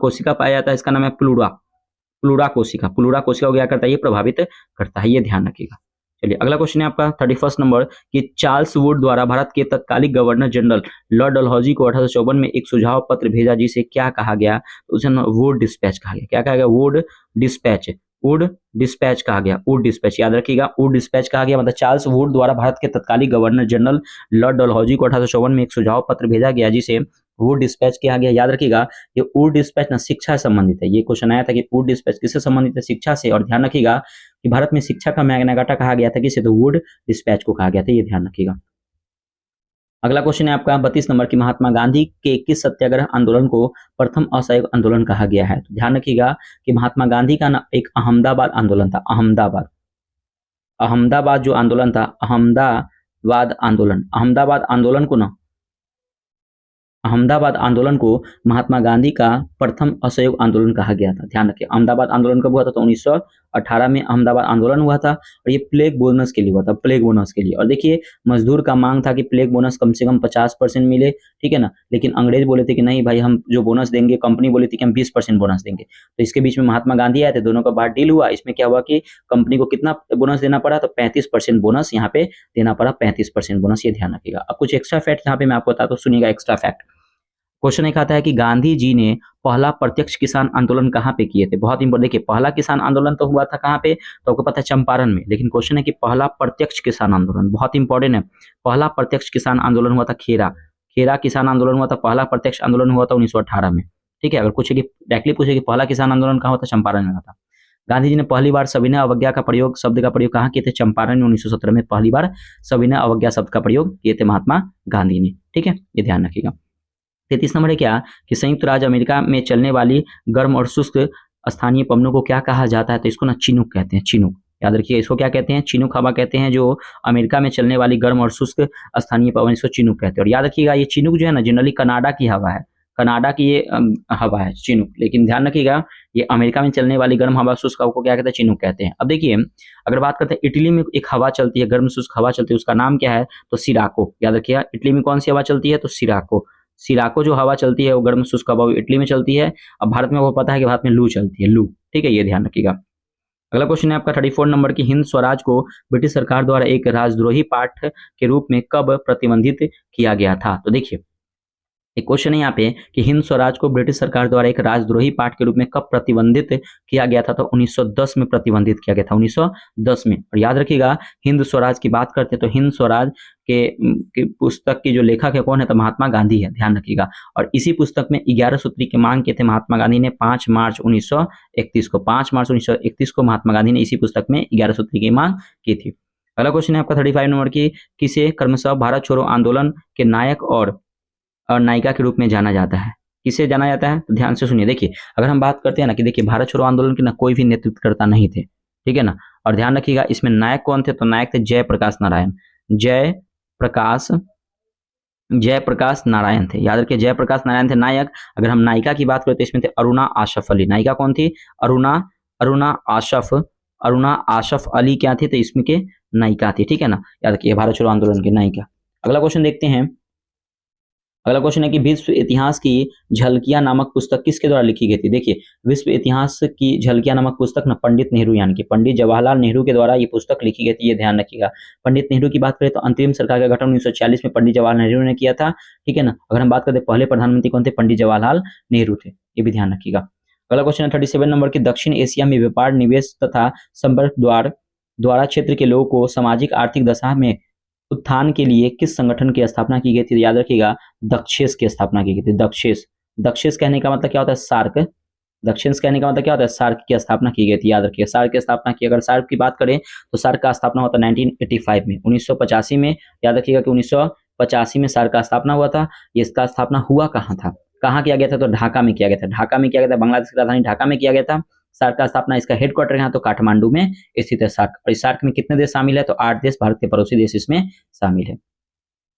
कोशिका पाया जाता है, इसका नाम है प्लूरा कोशिका को क्या करता है, ये प्रभावित करता है, ये ध्यान रखिएगा। चलिए अगला क्वेश्चन है आपका 31 नंबर कि चार्ल्स वुड द्वारा भारत के तत्कालीन गवर्नर जनरल लॉर्ड डलहौजी को 1854 में एक सुझाव पत्र भेजा जिसे क्या कहा गया, तो उसे वुड डिस्पैच कहा गया। क्या कहा गया, वुड डिस्पैच कहा गया, वुड डिस्पैच, याद रखिएगा, वुड डिस्पैच कहा गया। मतलब चार्ल्स वुड द्वारा भारत के तत्कालीन गवर्नर जनरल लॉर्ड डलहौजी को 1854 में एक सुझाव पत्र भेजा गया जिसे वुड डिस्पैच किया गया। याद रखिएगा ये वुड डिस्पैच ना शिक्षा से संबंधित है, ये क्वेश्चन आया था कि वुड डिस्पैच किससे संबंधित है, शिक्षा से। और ध्यान रखिएगा कि भारत में शिक्षा का मैग्ना कार्टा कहा गया था किसे, तो वुड डिस्पैच को कहा गया था, ये ध्यान रखिएगा। अगला क्वेश्चन है आपका 32 नंबर की महात्मा गांधी के किस सत्याग्रह आंदोलन को प्रथम असहयोग आंदोलन कहा गया है। तो ध्यान रखिएगा कि महात्मा गांधी का ना एक अहमदाबाद आंदोलन था, अहमदाबाद जो आंदोलन था, अहमदाबाद आंदोलन को महात्मा गांधी का प्रथम असहयोग आंदोलन कहा गया था। ध्यान रखिए अहमदाबाद आंदोलन कब हुआ था, तो 1918 में अहमदाबाद आंदोलन हुआ था, और ये प्लेग बोनस के लिए हुआ था, प्लेग बोनस के लिए। और देखिए मजदूर का मांग था कि प्लेग बोनस कम से कम 50% मिले, ठीक है ना। लेकिन अंग्रेज बोले थे कि नहीं भाई हम जो बोनस देंगे, कंपनी बोली थी कि हम 20% बोनस देंगे। तो इसके बीच में महात्मा गांधी आए थे, दोनों का बात डील हुआ। इसमें क्या हुआ कि कंपनी को कितना बोनस देना पड़ा, तो 35% बोनस यहाँ पे देना पड़ा, 35% बोनस, ये ध्यान रखिएगा। अब कुछ एक्स्ट्रा फैक्ट यहाँ पे मैं आपको बताता हूँ, सुनिएगा एक्स्ट्रा फैक्ट। क्वेश्चन एक आता है कि गांधी जी ने पहला प्रत्यक्ष किसान आंदोलन कहाँ पे किए थे। बहुत इंपॉर्टेंट, देखिए पहला किसान आंदोलन तो हुआ था कहाँ पे, तो आपको पता है चंपारण में। लेकिन क्वेश्चन है कि पहला प्रत्यक्ष किसान आंदोलन, बहुत इंपॉर्टेंट है, पहला प्रत्यक्ष किसान आंदोलन हुआ था खेरा किसान आंदोलन हुआ था, पहला प्रत्यक्ष आंदोलन हुआ था 1918 में, ठीक है। अगर पूछे कि डायरेक्टली पूछे कि पहला किसान आंदोलन कहाँ हुआ था, चंपारण में हुआ था। गांधी जी ने पहली बार सविनय अवज्ञा का प्रयोग शब्द का प्रयोग कहाँ किए थे, चंपारण में 1917 में पहली बार सविनय अवज्ञा शब्द का प्रयोग किए थे महात्मा गांधी ने, ठीक है, ये ध्यान रखिएगा। 33 नंबर है क्या कि संयुक्त राज्य अमेरिका में चलने वाली गर्म और शुष्क स्थानीय पवनों को क्या कहा जाता है, तो इसको ना चिनूक कहते हैं, चिनूक, याद रखिए इसको क्या कहते हैं, चिनूक हवा कहते हैं। जो अमेरिका में चलने वाली गर्म और शुष्क स्थानीय पवन, इसको चिनूक कहते हैं। और याद रखिएगा ये चिनूक जो है ना जनरली कनाडा की हवा है, कनाडा की ये हवा है चिनूक, लेकिन ध्यान रखिएगा ये अमेरिका में चलने वाली गर्म हवा शुष्क हवा को क्या कहते हैं, चिनूक कहते हैं। अब देखिए अगर बात करते हैं इटली में एक हवा चलती है, गर्म शुष्क हवा चलती है, उसका नाम क्या है, तो सिराको। याद रखिएगा इटली में कौन सी हवा चलती है, तो सिराको। सिराको जो हवा चलती है वो गर्म शुष्क हवा इटली में चलती है। अब भारत में वो पता है कि भारत में लू चलती है, लू, ठीक है, ये ध्यान रखिएगा। अगला क्वेश्चन है आपका 34 नंबर की, हिंद स्वराज को ब्रिटिश सरकार द्वारा एक राजद्रोही पाठ के रूप में कब प्रतिबंधित किया गया था। तो देखिए एक क्वेश्चन है यहाँ पे कि हिंद स्वराज को ब्रिटिश सरकार द्वारा एक राजद्रोही पाठ के रूप में कब प्रतिबंधित किया गया था, तो 1910 में प्रतिबंधित किया गया था, 1910 में। और याद रखिएगा हिंद स्वराज की बात करते हैं तो हिंद स्वराज के पुस्तक की जो लेखक है कौन है, तो महात्मा गांधी है, ध्यान रखिएगा। और इसी पुस्तक में 11 सूत्री की मांग किए थे महात्मा गांधी ने 5 मार्च 1931 को, 5 मार्च 1931 को महात्मा गांधी ने इसी पुस्तक में 11 सूत्री की मांग की थी। अगला क्वेश्चन है आपका 35 नंबर की, किसे क्रमशः भारत छोड़ो आंदोलन के नायक और नायिका के रूप में जाना जाता है, किसे जाना जाता है, तो ध्यान से सुनिए। देखिए अगर हम बात करते हैं ना कि देखिए भारत छोड़ो आंदोलन के ना कोई भी नेतृत्वकर्ता नहीं थे, ठीक है ना। और ध्यान रखिएगा इसमें नायक कौन थे, तो नायक थे जयप्रकाश नारायण, जयप्रकाश नारायण थे। याद रखिए जयप्रकाश नारायण थे नायक। अगर हम नायिका की बात करते हैं इसमें थे अरुणा आशफ अली। नायिका कौन थी, अरुणा आशफ अली क्या थी, तो इसमें के नायिका थी, ठीक है ना। याद रखिए भारत छोड़ो आंदोलन की नायिका। अगला क्वेश्चन देखते हैं। अगला क्वेश्चन है कि विश्व इतिहास की झलकियां नामक पुस्तक किसके द्वारा लिखी गई थी। देखिए विश्व इतिहास की झलकियां नामक पुस्तक ना पंडित नेहरू यानी कि पंडित जवाहरलाल नेहरू के द्वारा ये पुस्तक लिखी गई थी, ये ध्यान रखिएगा। पंडित नेहरू की बात करें तो अंतरिम सरकार का गठन 1940 में पंडित जवाहरलाल नेहरू ने किया था, ठीक है ना। अगर हम बात करते पहले प्रधानमंत्री कौन थे, पंडित जवाहरलाल नेहरू थे, ये भी ध्यान रखिएगा। अगला क्वेश्चन है 37 नंबर की, दक्षिण एशिया में व्यापार निवेश तथा संपर्क द्वारा क्षेत्र के लोगों को सामाजिक आर्थिक दशा में उत्थान के लिए किस संगठन की स्थापना की गई थी। याद रखिएगा दक्षेस की स्थापना की गई थी, दक्षेस कहने का मतलब क्या होता है, सार्क। दक्षिण कहने का मतलब क्या होता है, सार्क की स्थापना की गई थी। याद रखिए सार्क की स्थापना की, अगर सार्क की बात करें तो सार्क का स्थापना होता है 1985 में, 1985 में। याद रखिएगा कि 1985 में सार्क का स्थापना हुआ था। ये इसका स्थापना हुआ कहाँ था, कहाँ किया गया था, तो ढाका में किया गया था, ढाका में किया गया था, बांग्लादेश की राजधानी ढाका में किया गया था। सार्क का स्थापना, इसका हेडक्वार्टर यहाँ तो काठमांडू में स्थित है सार्क। और इस सार्क में कितने देश शामिल है, तो 8 देश, भारत के पड़ोसी देश इसमें शामिल है।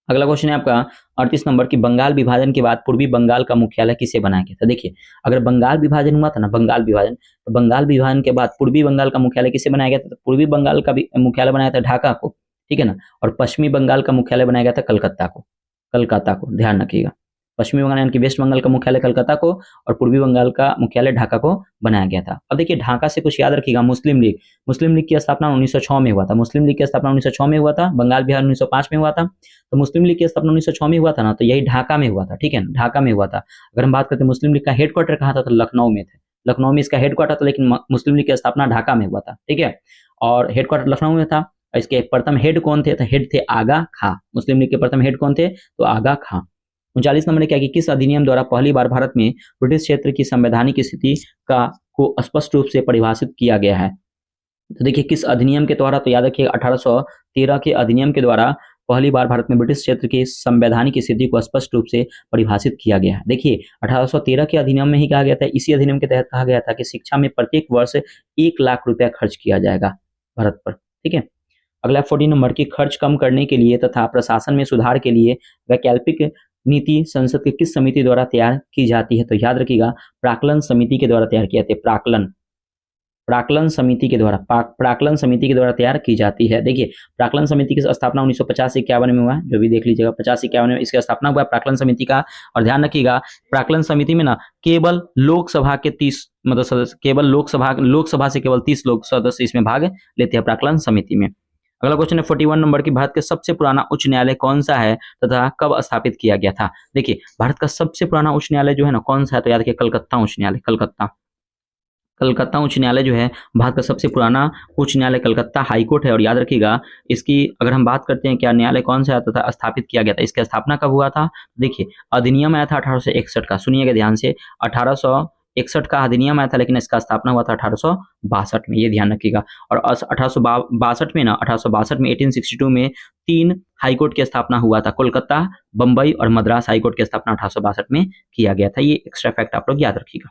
अगला क्वेश्चन है आपका 38 नंबर की, बंगाल विभाजन के बाद पूर्वी बंगाल का मुख्यालय किसे बनाया गया था। देखिए अगर बंगाल विभाजन हुआ था ना, बंगाल विभाजन, तो बंगाल विभाजन के बाद पूर्वी बंगाल का मुख्यालय किसे बनाया गया था, तो पूर्वी बंगाल का भी मुख्यालय बनाया था ढाका को, ठीक है ना। और पश्चिमी बंगाल का मुख्यालय बनाया गया था कलकत्ता को, ध्यान रखिएगा। पश्चिमी बंगाल यानी कि वेस्ट बंगाल का मुख्यालय कलकत्ता को और पूर्वी बंगाल का मुख्यालय ढाका को बनाया गया था। अब देखिए ढाका से कुछ याद रखिएगा, मुस्लिम लीग की स्थापना 1906 में हुआ था, मुस्लिम लीग की स्थापना 1906 में हुआ था। बंगाल बिहार 1905 में हुआ था, तो मुस्लिम लीग की स्थापना 1906 में हुआ था ना, तो यही ढाका में हुआ था, ठीक है, ढाका में हुआ था। अगर हम बात करते हैं मुस्लिम लीग का हेडक्वार्टर कहाँ था, तो लखनऊ में थे, लखनऊ में इसका हेडक्वार्टर था, लेकिन मुस्लिम लीग की स्थापना ढाका में हुआ था, ठीक है। और हेडक्वार्टर लखनऊ में था। इसके प्रथम हेड कौन थे, तो हेड थे आगा खां। मुस्लिम लीग के प्रथम हेड कौन थे, तो आगा खां। 39 नंबर ने क्या कि किस अधिनियम द्वारा पहली बार भारत में ब्रिटिश क्षेत्र की संवैधानिक स्थिति को स्पष्ट रूप से परिभाषित किया गया है। तो देखिए किस अधिनियम के द्वारा, तो याद रखिए 1813 के अधिनियम के द्वारा पहली बार भारत में ब्रिटिश क्षेत्र की संवैधानिक स्थिति को स्पष्ट रूप से परिभाषित किया गया है। देखिए 1813 के अधिनियम में ही कहा गया था, इसी अधिनियम के तहत कहा गया था कि शिक्षा में प्रत्येक वर्ष 1 लाख रुपया खर्च किया जाएगा भारत पर, ठीक है। अगला 40 नंबर की, खर्च कम करने के लिए तथा प्रशासन में सुधार के लिए वैकल्पिक नीति संसद की किस समिति द्वारा तैयार की जाती है, तो याद रखिएगा प्राक्कलन समिति के द्वारा तैयार किया जाता है। प्राक्कलन समिति के द्वारा तैयार की जाती है। देखिए प्राक्कलन समिति की स्थापना 1950-51 में हुआ है, जो भी देख लीजिएगा 50-51 में इसकी स्थापना हुआ प्राक्कलन समिति का। और ध्यान रखिएगा प्राक्कलन समिति में ना केवल लोकसभा के 30 मतलब सदस्य, केवल लोकसभा से केवल 30 लोग सदस्य इसमें भाग लेते हैं प्राक्कलन समिति में। अगला क्वेश्चन है 41 नंबर की, भारत का सबसे पुराना उच्च न्यायालय कौन सा है तथा कब स्थापित किया गया था। देखिए भारत का सबसे पुराना उच्च न्यायालय जो है ना कौन सा है, तो याद रखिए कलकत्ता उच्च न्यायालय। कलकत्ता उच्च न्यायालय जो है भारत का सबसे पुराना उच्च न्यायालय कलकत्ता हाईकोर्ट है। और याद रखिएगा इसकी अगर हम बात करते हैं क्या न्यायालय कौन सा है तथा स्थापित किया गया था, इसकी स्थापना कब हुआ था। देखिए अधिनियम आया था 1861 का, सुनिएगा ध्यान से, 1861 का अधिनियम आया था, लेकिन इसका स्थापना हुआ था 1862 में, ये ध्यान रखिएगा। और 1862 में ना 1862 में 1862 में 3 हाईकोर्ट की स्थापना हुआ था, कोलकाता, बंबई और मद्रास हाईकोर्ट की स्थापना 1862 में किया गया था। ये एक्स्ट्रा फैक्ट आप लोग याद रखिएगा,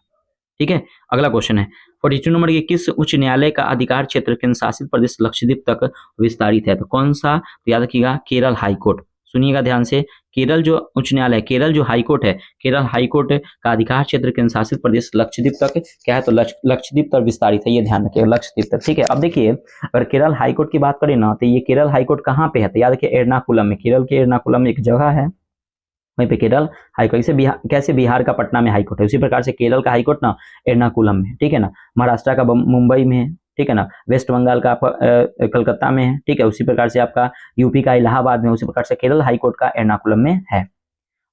ठीक है। अगला क्वेश्चन है 42 नंबर की, किस उच्च न्यायालय का अधिकार क्षेत्र केंद्र शासित प्रदेश लक्षद्वीप तक विस्तारित है, तो कौन सा, तो याद रखिएगा केरल हाईकोर्ट। सुनिएगा ध्यान से, केरल जो उच्च न्यायालय, केरल जो हाईकोर्ट है, केरल हाईकोर्ट का अधिकार क्षेत्र केंद्र शासित प्रदेश लक्षद्वीप तक क्या है, तो लक्षद्वीप तक विस्तारित है, ये ध्यान रखिएगा, लक्षद्वीप तक। ठीक है, अब देखिए अगर केरल हाईकोर्ट की बात करें ना, तो ये केरल हाईकोर्ट कहाँ पे है, तो याद रखिए एर्नाकुलम में, केरल के एर्नाकुलम में एक जगह है, वहीं पे केरल हाईकोर्ट, इसे बिहार, कैसे बिहार का पटना में हाईकोर्ट है, उसी प्रकार से केरल का हाईकोर्ट ना एर्नाकुलम में, ठीक है ना, महाराष्ट्र का मुंबई में है, ठीक है ना, वेस्ट बंगाल का कलकत्ता में है, ठीक है, उसी प्रकार से आपका यूपी का इलाहाबाद में, उसी प्रकार से केरल हाईकोर्ट का एर्नाकुलम में है।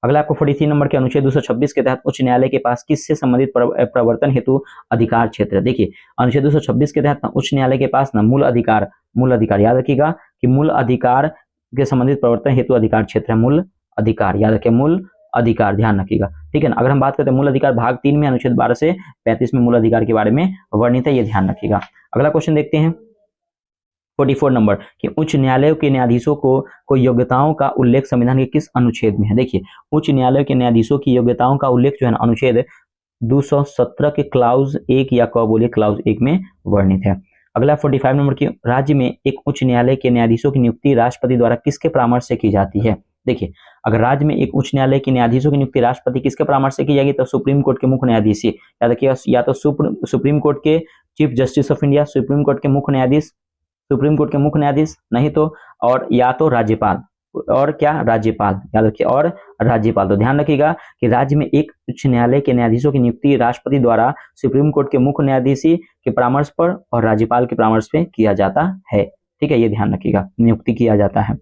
अगला आपको 43 नंबर के अनुच्छेद 226 के तहत उच्च न्यायालय के पास किससे संबंधित प्रवर्तन हेतु अधिकार क्षेत्र। देखिए अनुच्छेद 226 के तहत उच्च न्यायालय के पास ना मूल अधिकार याद रखिएगा कि मूल अधिकार के संबंधित प्रवर्तन हेतु अधिकार क्षेत्र है, मूल अधिकार, याद रखिए मूल अधिकार, ध्यान रखिएगा, ठीक है ना। अगर हम बात करते हैं मूल अधिकार भाग 3 में अनुच्छेद 12 से 35 में मूल अधिकार के बारे में वर्णित है, ये ध्यान रखिएगा। अगला क्वेश्चन देखते हैं 44 नंबर कि उच्च न्यायालय के न्यायाधीशों को योग्यताओं का उल्लेख संविधान के किस अनुच्छेद में है। देखिए उच्च न्यायालय के न्यायाधीशों की योग्यताओं का उल्लेख जो है अनुच्छेद 217 के क्लाउज 1 या क बोलिए क्लाउज 1 में वर्णित है। अगला 45 नंबर की राज्य में एक उच्च न्यायालय के न्यायाधीशों की नियुक्ति राष्ट्रपति द्वारा किसके परामर्श से की जाती है। देखिए अगर राज्य में एक उच्च न्यायालय के न्यायाधीशों की नियुक्ति राष्ट्रपति किसके परामर्श से की जाएगी, तो सुप्रीम कोर्ट के मुख्य न्यायाधीश, याद रखिएगा, या तो सुप्रीम कोर्ट के chief justice of India, supreme court के मुख्य न्यायाधीश, सुप्रीम कोर्ट के मुख्य न्यायाधीश, नहीं तो और या तो राज्यपाल, और क्या राज्यपाल, याद रखिए, और राज्यपाल। तो ध्यान रखिएगा कि राज्य में एक उच्च न्यायालय के न्यायाधीशों की नियुक्ति राष्ट्रपति द्वारा सुप्रीम कोर्ट के मुख्य न्यायाधीश के परामर्श पर और राज्यपाल के परामर्श पे किया जाता है, ठीक है, ये ध्यान रखिएगा, नियुक्ति किया जाता है।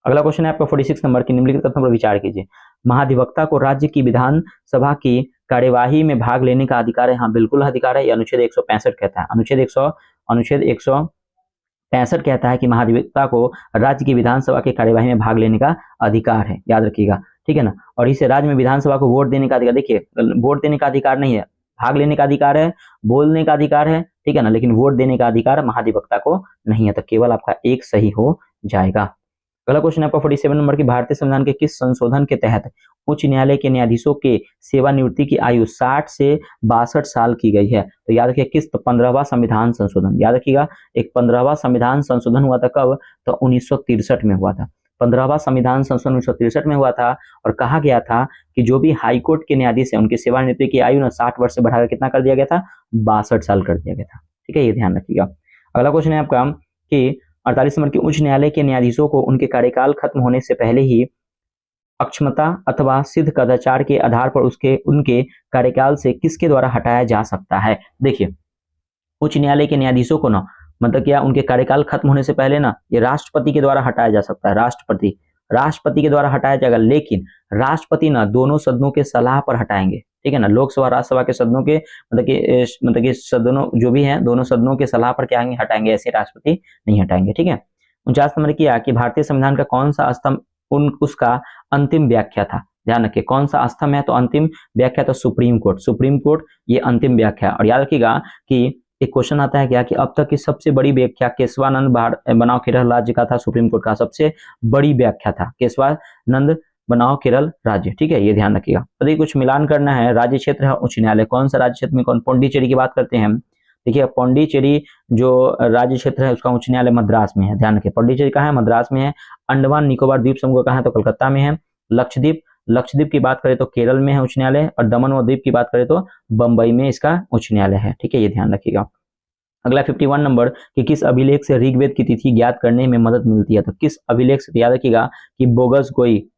अगला क्वेश्चन है आपका 46 नंबर की, निम्नलिखित कथनों पर विचार कीजिए। महाधिवक्ता को राज्य की विधानसभा की कार्यवाही में भाग लेने का अधिकार है। हाँ बिल्कुल अधिकार है, ये अनुच्छेद 165 कहता है, अनुच्छेद 165 कहता है कि महाधिवक्ता को राज्य की विधानसभा की कार्यवाही में भाग लेने का अधिकार है, याद रखिएगा, ठीक है ना। और इसे राज्य में विधानसभा को वोट देने का अधिकार, देखिए वोट देने का अधिकार नहीं है, भाग लेने का अधिकार है, बोलने का अधिकार है, ठीक है ना, लेकिन वोट देने का अधिकार महाधिवक्ता को नहीं है, तो केवल आपका एक सही हो जाएगा। अगला क्वेश्चन आपका 47 नंबर की, भारतीय संविधान के किस संशोधन के तहत उच्च न्यायालय के न्यायाधीशों के सेवानिवृत्ति की आयु 60 से 62 साल की गई है। तो याद रखिए किस, 15वां संविधान संशोधन, याद रखिएगा एक 15वां संविधान संशोधन हुआ था, कब, तो 1963 में हुआ था, 15वां संविधान संशोधन 1963 में हुआ था, और कहा गया था कि जो भी हाईकोर्ट के न्यायाधीश है उनकी सेवानिवृत्ति की आयु ना 60 वर्ष से बढ़ाकर कितना कर दिया गया था, 62 साल कर दिया गया था, ठीक है, ये ध्यान रखिएगा। अगला क्वेश्चन है आपका कि 48 नंबर के, उच्च न्यायालय के न्यायाधीशों को उनके कार्यकाल खत्म होने से पहले ही अक्षमता अथवा सिद्ध कदाचार के आधार पर उनके कार्यकाल से किसके द्वारा हटाया जा सकता है। देखिए उच्च न्यायालय के न्यायाधीशों को ना, मतलब क्या, उनके कार्यकाल खत्म होने से पहले ना ये राष्ट्रपति के द्वारा हटाया जा सकता है, राष्ट्रपति के द्वारा हटाया जाएगा, लेकिन राष्ट्रपति ना दोनों सदनों के सलाह पर हटाएंगे, ठीक है ना, लोकसभा राज्यसभा के सदनों के मतलब कि सदनों जो भी हैं दोनों सदनों के सलाह पर क्या हटाएंगे, ऐसे राष्ट्रपति नहीं हटाएंगे, ठीक है। 49 नंबर किया कि भारतीय संविधान का कौन सा स्तंभ उसका अंतिम व्याख्या था। ध्यान रखिए कौन सा स्तंभ है, तो अंतिम व्याख्या तो सुप्रीम कोर्ट ये अंतिम व्याख्या। और याद रखिएगा कि एक क्वेश्चन आता है क्या कि अब तक की सबसे बड़ी व्याख्या केशवानंद बनाम केरल राज्य का था, सुप्रीम कोर्ट का सबसे बड़ी व्याख्या था केशवानंद बनाओ केरल राज्य, ठीक है, ये ध्यान रखिएगा। यदि कुछ मिलान करना है, राज्य क्षेत्र है उच्च न्यायालय, कौन सा राज्य क्षेत्र में, कौन, पौंडीचेरी की बात करते हैं। देखिए पौंडीचेरी जो राज्य क्षेत्र है उसका उच्च न्यायालय मद्रास में है, ध्यान रखिए पौंडीचेरी कहाँ है, मद्रास में है। अंडमान निकोबार द्वीप समूह कहाँ है, तो कलकत्ता में है। लक्षद्वीप की बात करें तो केरल में है उच्च न्यायालय, और दमन व द्वीप की बात करें तो बंबई में इसका उच्च न्यायालय है, ठीक है, ये ध्यान रखिएगा। अगला 51 नंबर कि किस अभिलेख से ऋग्वेद की तिथि ज्ञात करने में मदद मिलती है। तो किस अभिलेख से, याद रखिएगा कि बोगस कोई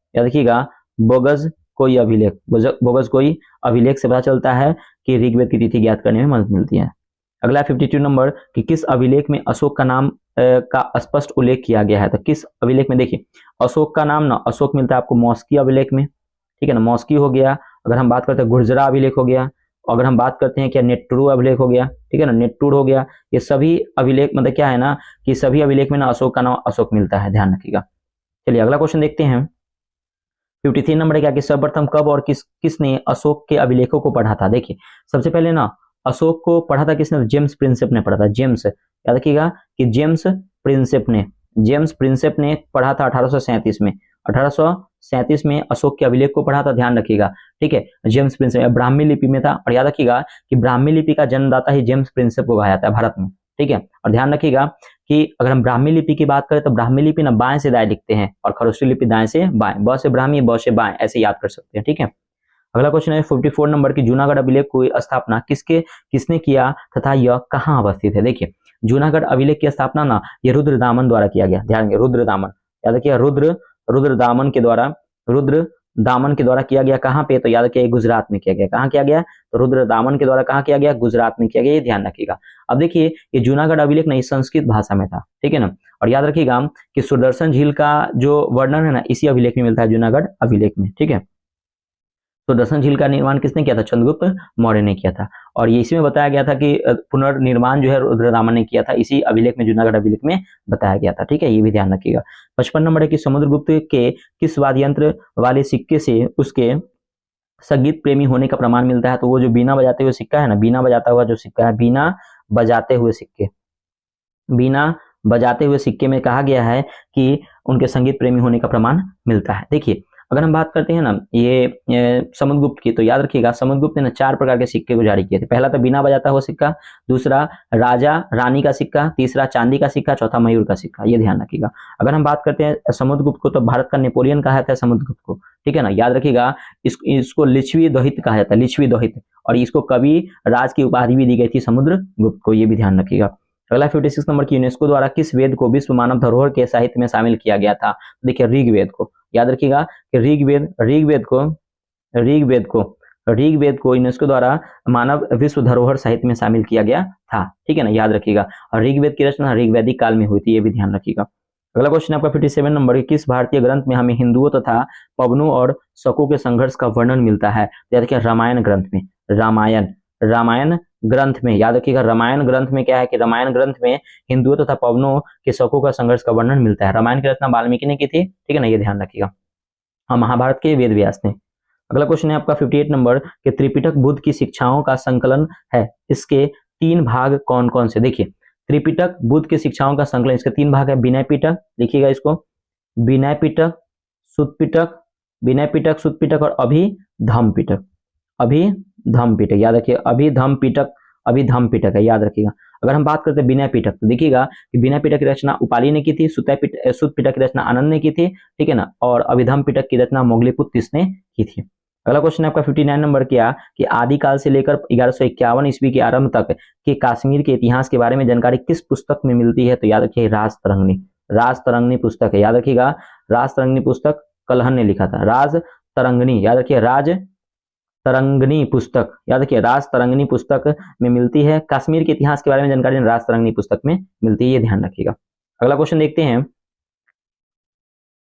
अभिलेख से पता चलता है कि ऋग्वेद की तिथि ज्ञात करने में मदद मिलती है। अगला 52 नंबर कि किस अभिलेख में अशोक का नाम का स्पष्ट उल्लेख किया गया है। तो किस अभिलेख में, देखिए अशोक का नाम ना, अशोक मिलता है आपको मौस्की अभिलेख में, ठीक है ना, मौस्की हो गया। अगर हम बात करते हैं गुर्जरा अभिलेख हो गया, अगर हम बात करते हैं क्या नेट्टूर अभिलेख हो गया, ठीक है ना, नेट्टूर हो गया। ये सभी अभिलेख मतलब क्या है ना कि सभी अभिलेख में ना अशोक का नाम अशोक मिलता है, ध्यान रखिएगा। चलिए अगला क्वेश्चन देखते हैं 53 नंबर क्या कि सर्वप्रथम कब और किसने अशोक के अभिलेखों को पढ़ा था। देखिए सबसे पहले ना अशोक को पढ़ा था किसने, जेम्स प्रिंसेप ने पढ़ा था, जेम्स, याद रखिएगा कि जेम्स प्रिंसेप ने पढ़ा था 1837 में, 1837 में अशोक के अभिलेख को पढ़ा था, ध्यान रखिएगा, ठीक है। जेम्स प्रिंसेप ब्राह्मी लिपि में था, और याद रखिएगा कि ब्राह्मी लिपि का जन्मदाता ही जेम्स प्रिंसेप को कहा जाता है भारत में, ठीक है। और ध्यान रखिएगा कि अगर हम ब्राह्मी लिपि की बात करें तो ब्राह्मी लिपि ना बाएं से दाएं लिखते हैं और खरोष्टी लिपि दाएं से बाएं, ब से ब्राह्मी ब से बाएं, ऐसे याद कर सकते हैं, ठीक है। अगला क्वेश्चन है 54 नंबर की, जूनागढ़ अभिलेख की स्थापना किसने किया तथा यह कहाँ अवस्थित है। देखिए जूनागढ़ अभिलेख की स्थापना ना ये रुद्रदामन द्वारा किया गया, ध्यान रखिए रुद्रदामन, याद रखिए रुद्रदामन के द्वारा किया गया। कहाँ पे, तो याद रखिए गुजरात में किया गया। कहाँ किया गया, तो रुद्रदामन के द्वारा कहाँ किया गया, गुजरात में किया गया, ये ध्यान रखिएगा। अब देखिए ये जूनागढ़ अभिलेख नहीं संस्कृत भाषा में था, ठीक है ना। और याद रखिएगा कि सुदर्शन झील का जो वर्णन है ना इसी अभिलेख में मिलता है, जूनागढ़ अभिलेख में, ठीक है। तो दर्शन झील का निर्माण किसने किया था, चंद्रगुप्त मौर्य ने किया था। और ये इसी में बताया गया था कि पुनर्निर्माण जो है रुद्रदामन ने किया था, इसी अभिलेख में जूनागढ़ अभिलेख में बताया गया था, ठीक है, ये भी ध्यान रखिएगा। 55 नंबर है कि समुद्रगुप्त के किस वाद्य यंत्र वाले सिक्के से उसके संगीत प्रेमी होने का प्रमाण मिलता है। तो वो जो बीना बजाते हुए सिक्का है ना, बीना बजाता हुआ जो सिक्का है, बीना बजाते हुए सिक्के में कहा गया है कि उनके संगीत प्रेमी होने का प्रमाण मिलता है। देखिए अगर हम बात करते हैं ना ये समुद्रगुप्त की, तो याद रखिएगा समुद्रगुप्त ने 4 प्रकार के सिक्के को जारी किए थे। पहला तो बिना बजाता हुआ सिक्का, दूसरा राजा रानी का सिक्का, तीसरा चांदी का सिक्का, चौथा मयूर का सिक्का, ये ध्यान रखिएगा। अगर हम बात करते हैं समुद्रगुप्त को, तो भारत का नेपोलियन कहा जाता है समुद्रगुप्त को, ठीक है ना, याद रखिएगा। इसको लिच्छवी दोहित कहा जाता है, लिच्छवी दोहित, और इसको कवि राज की उपाधि भी दी गई थी समुद्रगुप्त को, ये भी ध्यान रखिएगा। अगला 56 नंबर की, यूनेस्को द्वारा किस वेद को विश्व मानव धरोहर के साहित्य में शामिल किया गया था। देखिए ऋग्वेद को, याद रखिएगा कि ऋग्वेद को यूनेस्को द्वारा मानव विश्व धरोहर साहित्य में शामिल किया गया था, ठीक है ना, याद रखिएगा। और ऋग्वेद की रचना ऋग्वैदिक काल में हुई थी, ये भी ध्यान रखिएगा। अगला क्वेश्चन आपका 57 नंबर, किस भारतीय ग्रंथ में हमें हिंदुओं तथा पवनों और शकों के संघर्ष का वर्णन मिलता है। याद रखिए रामायण ग्रंथ में, रामायण ग्रंथ में, याद रखिएगा रामायण ग्रंथ में क्या है कि रामायण ग्रंथ में हिंदुओं तथा पवनों के शकों का संघर्ष का वर्णन मिलता है। रामायण की रचना वाल्मीकि ने की थी, ठीक है ना, ये ध्यान रखिएगा। हाँ, महाभारत के वेद व्यास ने। अगला क्वेश्चन है आपका 58 नंबर कि त्रिपिटक बुद्ध की शिक्षाओं का संकलन है, इसके 3 भाग कौन कौन से। देखिए त्रिपिटक बुद्ध की शिक्षाओं का संकलन, इसके 3 भाग है, विनय पिटक, देखिएगा इसको, विनय पिटक, सुत्त पिटक और अभिधम्म पिटक, याद रखिए अभिधम्म पिटक है, याद रखिएगा। अगर हम बात करते हैं विनय पिटक, तो देखिएगा कि विनय पिटक की रचना उपाली ने की थी, सुत्त पिटक की रचना आनंद ने की थी, ठीक है ना, और अभिधम्म पिटक की रचना मोगलीपुत्र ने की थी। अगला क्वेश्चन आपका 59 नंबर क्या कि आदिकाल से लेकर 1151 ईस्वी के आरंभ तक के कश्मीर के इतिहास के बारे में जानकारी किस पुस्तक में मिलती है। तो याद रखिए राजतरंगिणी पुस्तक है, याद रखिएगा राजतरंगिणी पुस्तक कलहन ने लिखा था, राजतरंगिणी, याद रखिए राजतरंगिणी पुस्तक में मिलती है। कश्मीर के इतिहास के बारे में जानकारी राजतरंगिणी पुस्तक में मिलती है, ये ध्यान रखिएगा। अगला क्वेश्चन देखते हैं,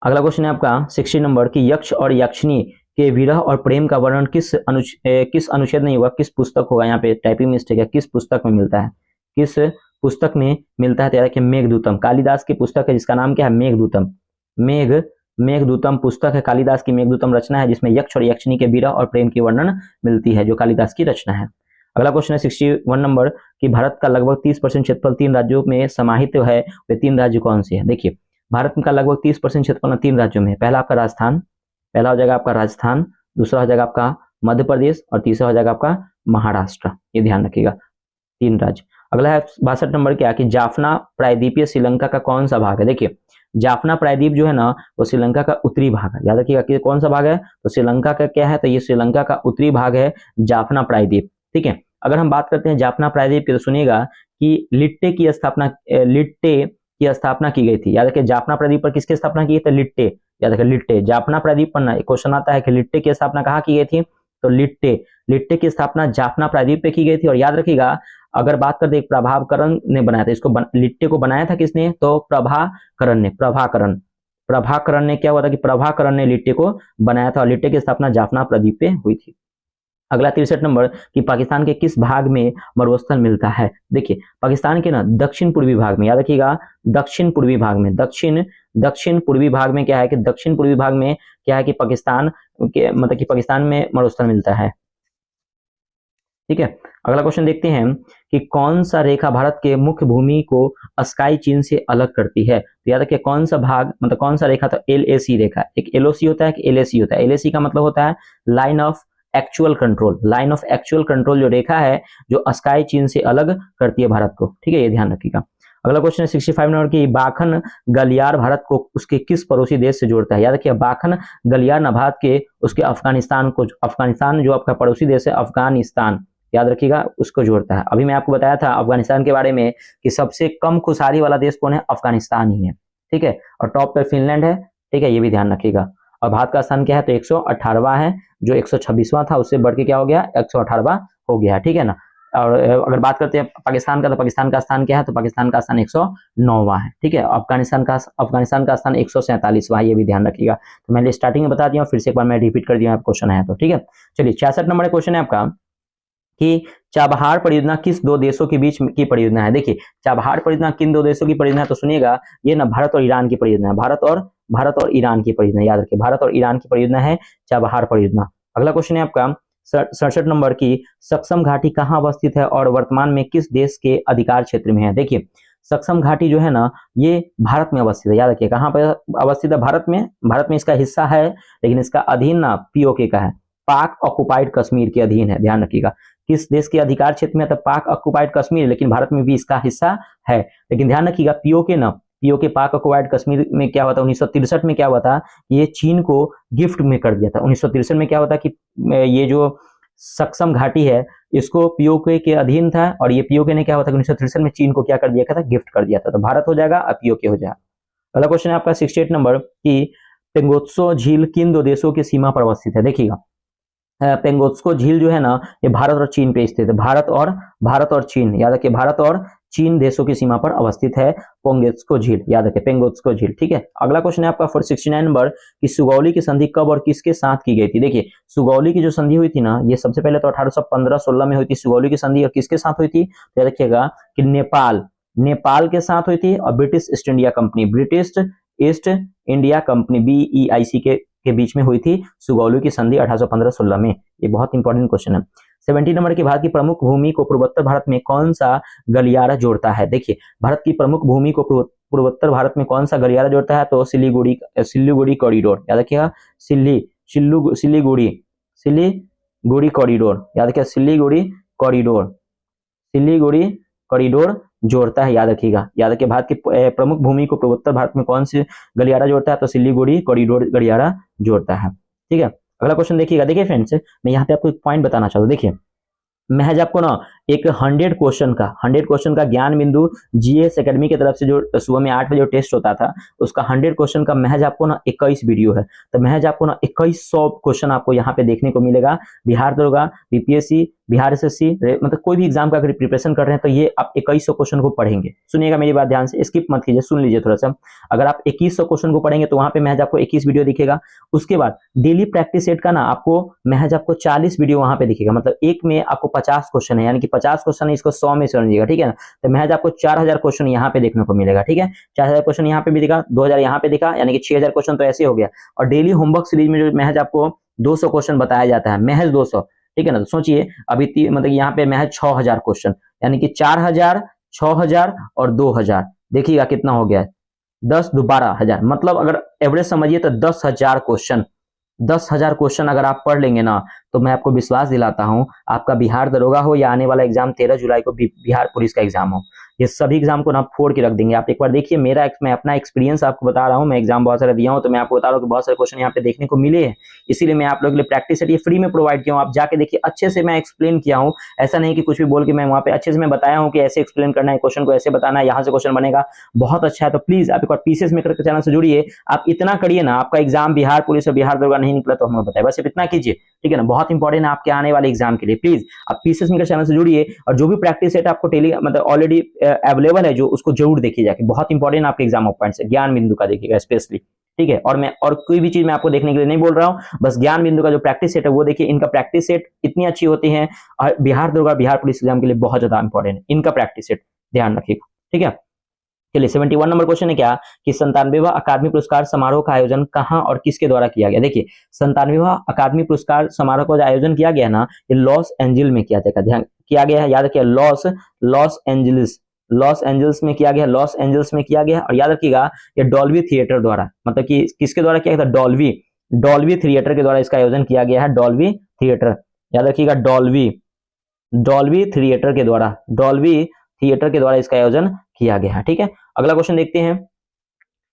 अगला क्वेश्चन है आपका 60 नंबर की यक्ष और यक्षिणी के विरह और प्रेम का वर्णन किस अनुच्छेद में होगा, किस पुस्तक होगा, यहाँ पे टाइपिंग मिस्टेक है, किस पुस्तक में मिलता है, किस पुस्तक में मिलता है। तो याद रखिए मेघदूतम, कालिदास की पुस्तक है जिसका नाम क्या है, मेघदूतम पुस्तक है, कालिदास की मेघदूतम रचना है जिसमें यक्ष और यक्षिणी के विरह और प्रेम की वर्णन मिलती है, जो कालिदास की रचना है। अगला क्वेश्चन है 61 नंबर कि भारत का लगभग 30% क्षेत्रफल 3 राज्यों में समाहित है, वे 3 राज्य कौन से हैं। देखिए भारत का लगभग 30% क्षेत्रफल 3 राज्यों में है। पहला हो जाएगा आपका राजस्थान, दूसरा हो जाएगा आपका मध्य प्रदेश और तीसरा हो जाएगा आपका महाराष्ट्र, ये ध्यान रखिएगा, 3 राज्य। अगला है 62 नंबर क्या कि जाफना प्रायद्वीपीय श्रीलंका का कौन सा भाग है। देखिए जाफना प्रायद्वीप जो है ना वो श्रीलंका का उत्तरी भाग है, याद रखिएगा कि कौन सा भाग है, तो श्रीलंका का क्या है, तो ये श्रीलंका का उत्तरी भाग है जाफना प्रायद्वीप, ठीक है। अगर हम बात करते हैं जाफना प्रायद्वीप की, तो सुनिएगा कि लिट्टे की स्थापना की गई थी। याद रखिए जाफना प्रायद्वीप पर किसकी स्थापना की थी, लिट्टे, याद रखिए लिट्टे, जाफना प्रायद्वीप पर ना क्वेश्चन आता है कि लिट्टे की स्थापना कहाँ की गई थी, तो लिट्टे की स्थापना जाफना प्रायद्वीप पे की गई थी। और याद रखिएगा अगर बात करते एक प्रभाकरण ने बनाया था इसको, लिट्टे को बनाया था किसने, तो प्रभाकरण ने क्या हुआ था कि प्रभाकरण ने लिट्टे को बनाया था और लिट्टे की स्थापना जाफना प्रायद्वीप पे हुई थी। अगला 63 नंबर कि पाकिस्तान के किस भाग में मरुस्थल मिलता है। देखिए पाकिस्तान के ना दक्षिण पूर्वी भाग में, याद रखिएगा दक्षिण पूर्वी भाग में क्या है कि दक्षिण पूर्वी भाग में क्या है कि पाकिस्तान के मतलब कि पाकिस्तान में मरुस्थल मिलता है, ठीक है। अगला क्वेश्चन देखते हैं कि कौन सा रेखा भारत के मुख्य भूमि को स्काई चीन से अलग करती है। तो याद रखिए कौन सा भाग मतलब कौन सा रेखा, तो LAC रेखा, एक LOC होता है, एक LAC होता है। LAC का मतलब होता है line of actual control, line of actual control जो रेखा है जो स्काई चीन से अलग करती है भारत को, ठीक है, ये ध्यान रखिएगा। अगला क्वेश्चन है 65 नंबर की, बाखन गलियार भारत को उसके किस पड़ोसी देश से जोड़ता है? याद रखिए, बाखन गलियार ना भारत के उसके अफगानिस्तान को, अफगानिस्तान जो आपका पड़ोसी देश है अफगानिस्तान, याद रखिएगा, उसको जोड़ता है। अभी मैं आपको बताया था अफगानिस्तान के बारे में कि सबसे कम खुशहाली वाला देश कौन है? अफगानिस्तान ही है, ठीक है, और टॉप पे फिनलैंड है, ठीक है, ये भी ध्यान रखिएगा। और भारत का स्थान क्या है? तो 118वां है, जो 126वां था उससे बढ़ के क्या हो गया? 118वां हो गया, ठीक है ना। और अगर बात करते हैं पाकिस्तान का, तो पाकिस्तान का स्थान क्या है? तो पाकिस्तान का स्थान 109वां है, ठीक है। अफगानिस्तान का स्थान 147वां, ये भी ध्यान रखिएगा। तो मैंने स्टार्टिंग में बता दिया, फिर से एक बार मैं रिपीट कर दिया, क्वेश्चन आया तो, ठीक है। चलिए 66 नंबर क्वेश्चन है आपका कि चाबहार परियोजना किस दो देशों के बीच की परियोजना है? देखिए, चाबहार परियोजना किन दो देशों की परियोजना है? तो सुनिएगा, ये ना भारत और ईरान की परियोजना है, भारत और ईरान की परियोजना, याद रखिए, भारत और ईरान की परियोजना है चाबहार परियोजना। अगला क्वेश्चन है आपका 67 नंबर की, सक्षम घाटी कहाँ अवस्थित है और वर्तमान में किस देश के अधिकार क्षेत्र में है? देखिए, सक्षम घाटी जो है ना, ये भारत में अवस्थित है, याद रखिए, कहाँ पर अवस्थित है? भारत में इसका हिस्सा है, लेकिन इसका अधीन ना पीओके का है, पाक ऑक्युपाइड कश्मीर के अधीन है, ध्यान रखिएगा। किस देश के अधिकार क्षेत्र में है? तो पाक ऑक्युपाइड कश्मीर, लेकिन भारत में भी इसका हिस्सा है। लेकिन ध्यान रखिएगा, पीओके पाक ऑक्युपाइड कश्मीर में क्या हुआ था? 1963 में क्या हुआ था? ये चीन को गिफ्ट में कर दिया था। 1963 में क्या हुआ था कि ये जो सक्षम घाटी है इसको पीओके के अधीन था, और ये पीओके ने क्या हुआ था? 1963 में चीन को क्या कर दिया था? गिफ्ट कर दिया था। तो भारत हो जाएगा और पीओके हो जाएगा। अगला क्वेश्चन है आपका 68 नंबर की, टेंगोत्सो झील किन दो देशों की सीमा पर अवस्थित है? देखिएगा, पेंगोत्स्को झील जो है ना, ये भारत और चीन पे स्थित है, भारत और चीन, याद रखिए, भारत और चीन देशों की सीमा पर अवस्थित है पेंगोत्स्को झील, याद रखिए, पेंगोत्स्को झील, ठीक है। अगला क्वेश्चन है आपका 69 नंबर की, सुगौली की संधि कब और किसके साथ की गई थी? देखिए, सुगौली की जो संधि हुई थी ना, ये सबसे पहले तो 1815-16 में हुई थी सुगौली की संधि, और किसके साथ हुई थी? तो याद रखिएगा कि नेपाल के साथ हुई थी, और British east India company BEIC के बीच में हुई थी सुगौली की संधि 1815-16 में। ये बहुत इंपॉर्टेंट क्वेश्चन है। 70 नंबर की, भारत की प्रमुख भूमि को पूर्वोत्तर भारत में कौन सा गलियारा जोड़ता है? देखिए, भारत की प्रमुख भूमि को पूर्वोत्तर भारत में कौन सा गलियारा जोड़ता है? तो सिलीगुड़ी कॉरिडोर, याद रखिएगा, सिलीगुड़ी कॉरिडोर, याद रखिएगा, सिलीगुड़ी कॉरिडोर जोड़ता है, याद रखिएगा। भारत की प्रमुख भूमि को पूर्वोत्तर भारत में कौन सी गलियारा जोड़ता है? तो सिलीगुड़ी कॉरिडोर गलियारा जोड़ता है, ठीक है। अगला क्वेश्चन देखिएगा। देखिए फ्रेंड्स, मैं यहाँ पे आपको एक पॉइंट बताना चाहता हूँ। देखिए, महज आपको ना एक 100 क्वेश्चन का ज्ञान बिंदु जीएस एकेडमी की तरफ से जो सुबह में 8 बजे टेस्ट होता था, उसका 100 क्वेश्चन का महज आपको ना 21 वीडियो है। तो महज आपको ना 2100 क्वेश्चन आपको यहाँ पे देखने को मिलेगा। बिहार दरोगा, बीपीएससी, बिहार एसएससी, मतलब कोई भी एग्जाम का अगर प्रिपरेशन कर रहे हैं तो ये आप 2100 क्वेश्चन को पढ़ेंगे। सुनिएगा मेरी बात ध्यान से, स्किप मत कीजिए, सुन लीजिए थोड़ा सा। अगर आप 2100 क्वेश्चन को पढ़ेंगे तो वहां पे महज आपको 21 वीडियो दिखेगा। उसके बाद डेली प्रैक्टिस सेट का ना आपको महज आपको 40 वीडियो वहां पे दिखेगा। मतलब एक में आपको 50 क्वेश्चन है, यानी कि 50 क्वेश्चन है, इसको 100 में समझिएगा, ठीक है ना। तो महज आपको 4000 क्वेश्चन यहाँ पे देखने को मिलेगा, ठीक है। 4000 क्वेश्चन यहाँ पे भी दिखा, 2000 यहाँ पे दिखा, यानी कि 6000 क्वेश्चन तो ऐसे हो गया। और डेली होमवर्क सीरीज में जो महज आपको 200 क्वेश्चन बताया जाता है, महज 200, ठीक है ना। तो सोचिए अभी मतलब यहाँ पे महज 6000 क्वेश्चन, यानी कि 4000, 6000 और 2000, देखिएगा कितना हो गया, 10 दो 12,000। मतलब अगर एवरेज समझिए तो 10,000 क्वेश्चन अगर आप पढ़ लेंगे ना, तो मैं आपको विश्वास दिलाता हूं, आपका बिहार दरोगा हो या आने वाला एग्जाम 13 जुलाई को बिहार पुलिस का एग्जाम हो, ये सभी एग्जाम को ना फोड़ के रख देंगे। आप एक बार देखिए, मैं अपना एक्सपीरियंस आपको बता रहा हूं, मैं एग्जाम बहुत सारे दिया हूं, तो मैं आपको बता रहा हूं कि बहुत सारे क्वेश्चन यहाँ पे देखने को मिले हैं। इसीलिए मैं आप लोगों के लिए प्रैक्टिस सेट ये फ्री में प्रोवाइड किया हूं। आप जाके देखिए, अच्छे से मैं एक्सप्लेन किया हूं, ऐसा नहीं कि कुछ भी बोल के, मैं वहां पे अच्छे से मैं बताया हूं कि ऐसे एक्सप्लेन करना है, क्वेश्चन को ऐसे बताना है, यहाँ से क्वेश्चन बनेगा, बहुत अच्छा है। तो प्लीज आप एक बार पीसीएस मेकर के चैनल से जुड़िए, आप इतना करिए ना, आपका एग्जाम बिहार पुलिस और बिहार दरोगा नहीं निकला तो हमें बताए, बस इतना कीजिए, ठीक है ना। बहुत इंपॉर्टेंट है आपके आने वाले एग्जाम के लिए। प्लीज आप पीसीएस मेकर चैनल से जुड़िए, और जो भी प्रैक्टिस सेट आपको मतलब ऑलरेडी अवेलेबल है जो, उसको जरूर देखिए जाके, बहुत इंपॉर्टेंट आपके एग्जाम ऑफ पॉइंट्स है। ज्ञान बिंदु का देखिएगा स्पेशली, ठीक है। और मैं और कोई भी चीज मैं आपको देखने के लिए नहीं बोल रहा हूं, बस ज्ञान बिंदु का जो प्रैक्टिस सेट है वो देखिए। इनका प्रैक्टिस सेट इतनी अच्छी होती है, और बिहार दरोगा बिहार पुलिस एग्जाम के लिए बहुत ज्यादा इंपॉर्टेंट है इनका प्रैक्टिस सेट, ध्यान रखिएगा, ठीक है। चलिए 71 नंबर क्वेश्चन है क्या कि 97वां अकादमी पुरस्कार समारोह का आयोजन कहां और किसके द्वारा किया गया? देखिए, 97वां अकादमी पुरस्कार समारोह का आयोजन किया गया ना, ये लॉस एंजल्स में किया जाएगा, ध्यान किया गया है, याद रखिए, लॉस एंजल्स में किया गया। और याद रखिएगा, ये डॉल्बी थिएटर द्वारा, मतलब कि किसके द्वारा किया गया था? डॉल्बी थिएटर के द्वारा इसका आयोजन किया गया है, डॉल्बी थिएटर। याद रखिएगा डॉल्बी डॉल्बी थिएटर के द्वारा, डॉल्बी थिएटर के द्वारा इसका आयोजन किया गया है। ठीक है, अगला क्वेश्चन देखते हैं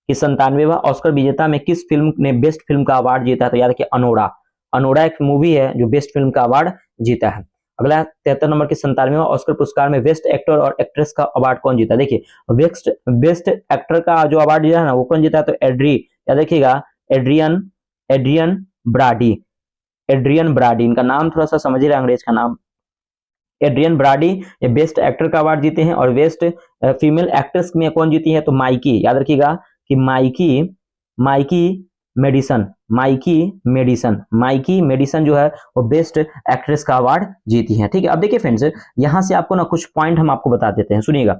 कि 97वां ऑस्कर विजेता में किस फिल्म ने बेस्ट फिल्म का अवार्ड जीता है? तो याद रखिए अनोरा, अनोरा एक मूवी है जो बेस्ट फिल्म का अवार्ड जीता है। अगला 73 नंबर के 97वां ऑस्कर पुरस्कार में बेस्ट एक्टर और एक्ट्रेस का अवार्ड कौन जीता? देखिए बेस्ट बेस्ट एक्टर का जो अवार्ड जीता है ना वो कौन जीता है? तो याद रखिएगा Adrien Adrien Brody, Adrien Brody, इनका नाम थोड़ा सा समझ रहे अंग्रेज का नाम, एड्रियन ब्राडी ये बेस्ट एक्टर का अवार्ड जीते हैं। और बेस्ट फीमेल एक्ट्रेस में कौन जीती है? तो माइकी, याद रखिएगा कि Mikey Mikey Madison, Mikey Madison जो है वो बेस्ट एक्ट्रेस का अवार्ड जीती है। ठीक है, अब देखिए फ्रेंड्स यहां से आपको ना कुछ पॉइंट हम आपको बता देते हैं, सुनिएगा।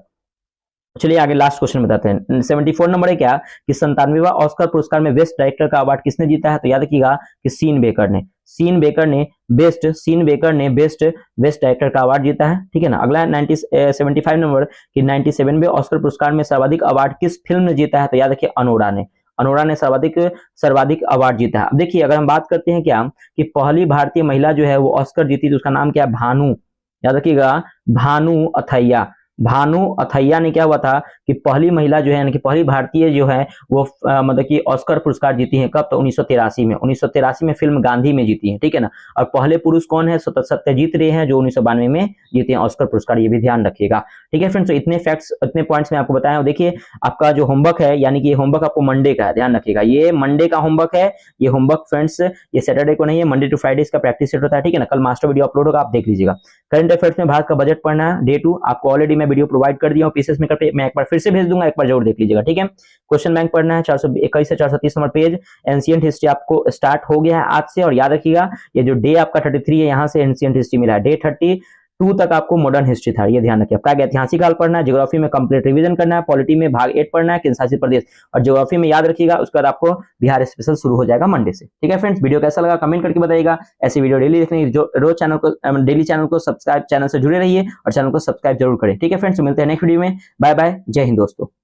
चलिए आगे लास्ट क्वेश्चन बताते हैं। 74 नंबर है क्या कि 97वां ऑस्कर पुरस्कार में बेस्ट डायरेक्टर का अवार्ड किसने जीता है? तो याद रखिएगा कि सीन बेकर ने बेस्ट डायरेक्टर का अवार्ड जीता है। ठीक है ना, अगला 75 नंबर कि 97वें ऑस्कर पुरस्कार में सर्वाधिक अवार्ड किस फिल्म ने जीता है? तो याद रखिए अनोरा ने सर्वाधिक अवार्ड जीता है। अब देखिए अगर हम बात करते हैं क्या कि पहली भारतीय महिला जो है वो ऑस्कर जीती तो उसका नाम क्या है? भानु, याद रखिएगा भानु अथैया ने क्या हुआ था कि पहली महिला जो है यानी कि पहली भारतीय जो है वो मतलब कि ऑस्कर पुरस्कार जीती है। कब? तो 1983 में फिल्म गांधी में जीती है। ठीक है ना, और पहले पुरुष कौन है? सत्यजीत रे हैं जो 1992 में जीते हैं ऑस्कर पुरस्कार, ये भी ध्यान रखिएगा। ठीक है फ्रेंड्स, तो इतने फैक्ट्स इतने पॉइंट्स मैं आपको बताया हूं। देखिए आपका जो होमवर्क है यानी कि ये होमवर्क आपको मंडे का है, ध्यान रखिएगा ये मंडे का होमवर्क है। ये होमवर्क फ्रेंड्स ये सैटरडे को नहीं है, मंडे टू फ्राइडे इसका प्रैक्टिस सेट होता है। ठीक है ना, कल मास्टर वीडियो अपलोड होगा, आप देख लीजिएगा। करंट अफेयर्स में भारत का बजट पढ़ना है डे 2, आपको ऑलरेडी मैं वीडियो प्रोवाइड कर दिया हूं पीसीएस मेकर पे, मैं एक बार फिर से भेज दूंगा, एक बार जरूर देख लीजिएगा। ठीक है, क्वेश्चन बैंक पढ़ना है 421 से 430 नंबर पेज, एंशिएंट हिस्ट्री आपको स्टार्ट हो गया है आज से। और याद रखिएगा ये जो डे आपका 33 है यहाँ से एंशिएंट हिस्ट्री मिला है, डे 32 तक आपको मॉडर्न हिस्ट्री था, ये ध्यान रखिए। प्रागैतिहासिक काल पढ़ना है, ज्योग्राफी में कंप्लीट रिवीजन करना है, पॉलिटी में भाग 8 पढ़ना है केंद्र शासित प्रदेश, और ज्योग्राफी में याद रखिएगा उसके बाद आपको बिहार स्पेशल शुरू हो जाएगा मंडे से। ठीक है फ्रेंड्स, वीडियो कैसा लगा कमेंट करके बताइएगा। ऐसी वीडियो डेली देखने जो रोज डेली चैनल को सब्सक्राइब, चैनल से जुड़े रहिए और चैनल को सब्सक्राइब जरूर करें। ठीक है फ्रेंड्स, मिलते हैं नेक्स्ट वीडियो में, बाय बाय, जय हिंद दोस्तों।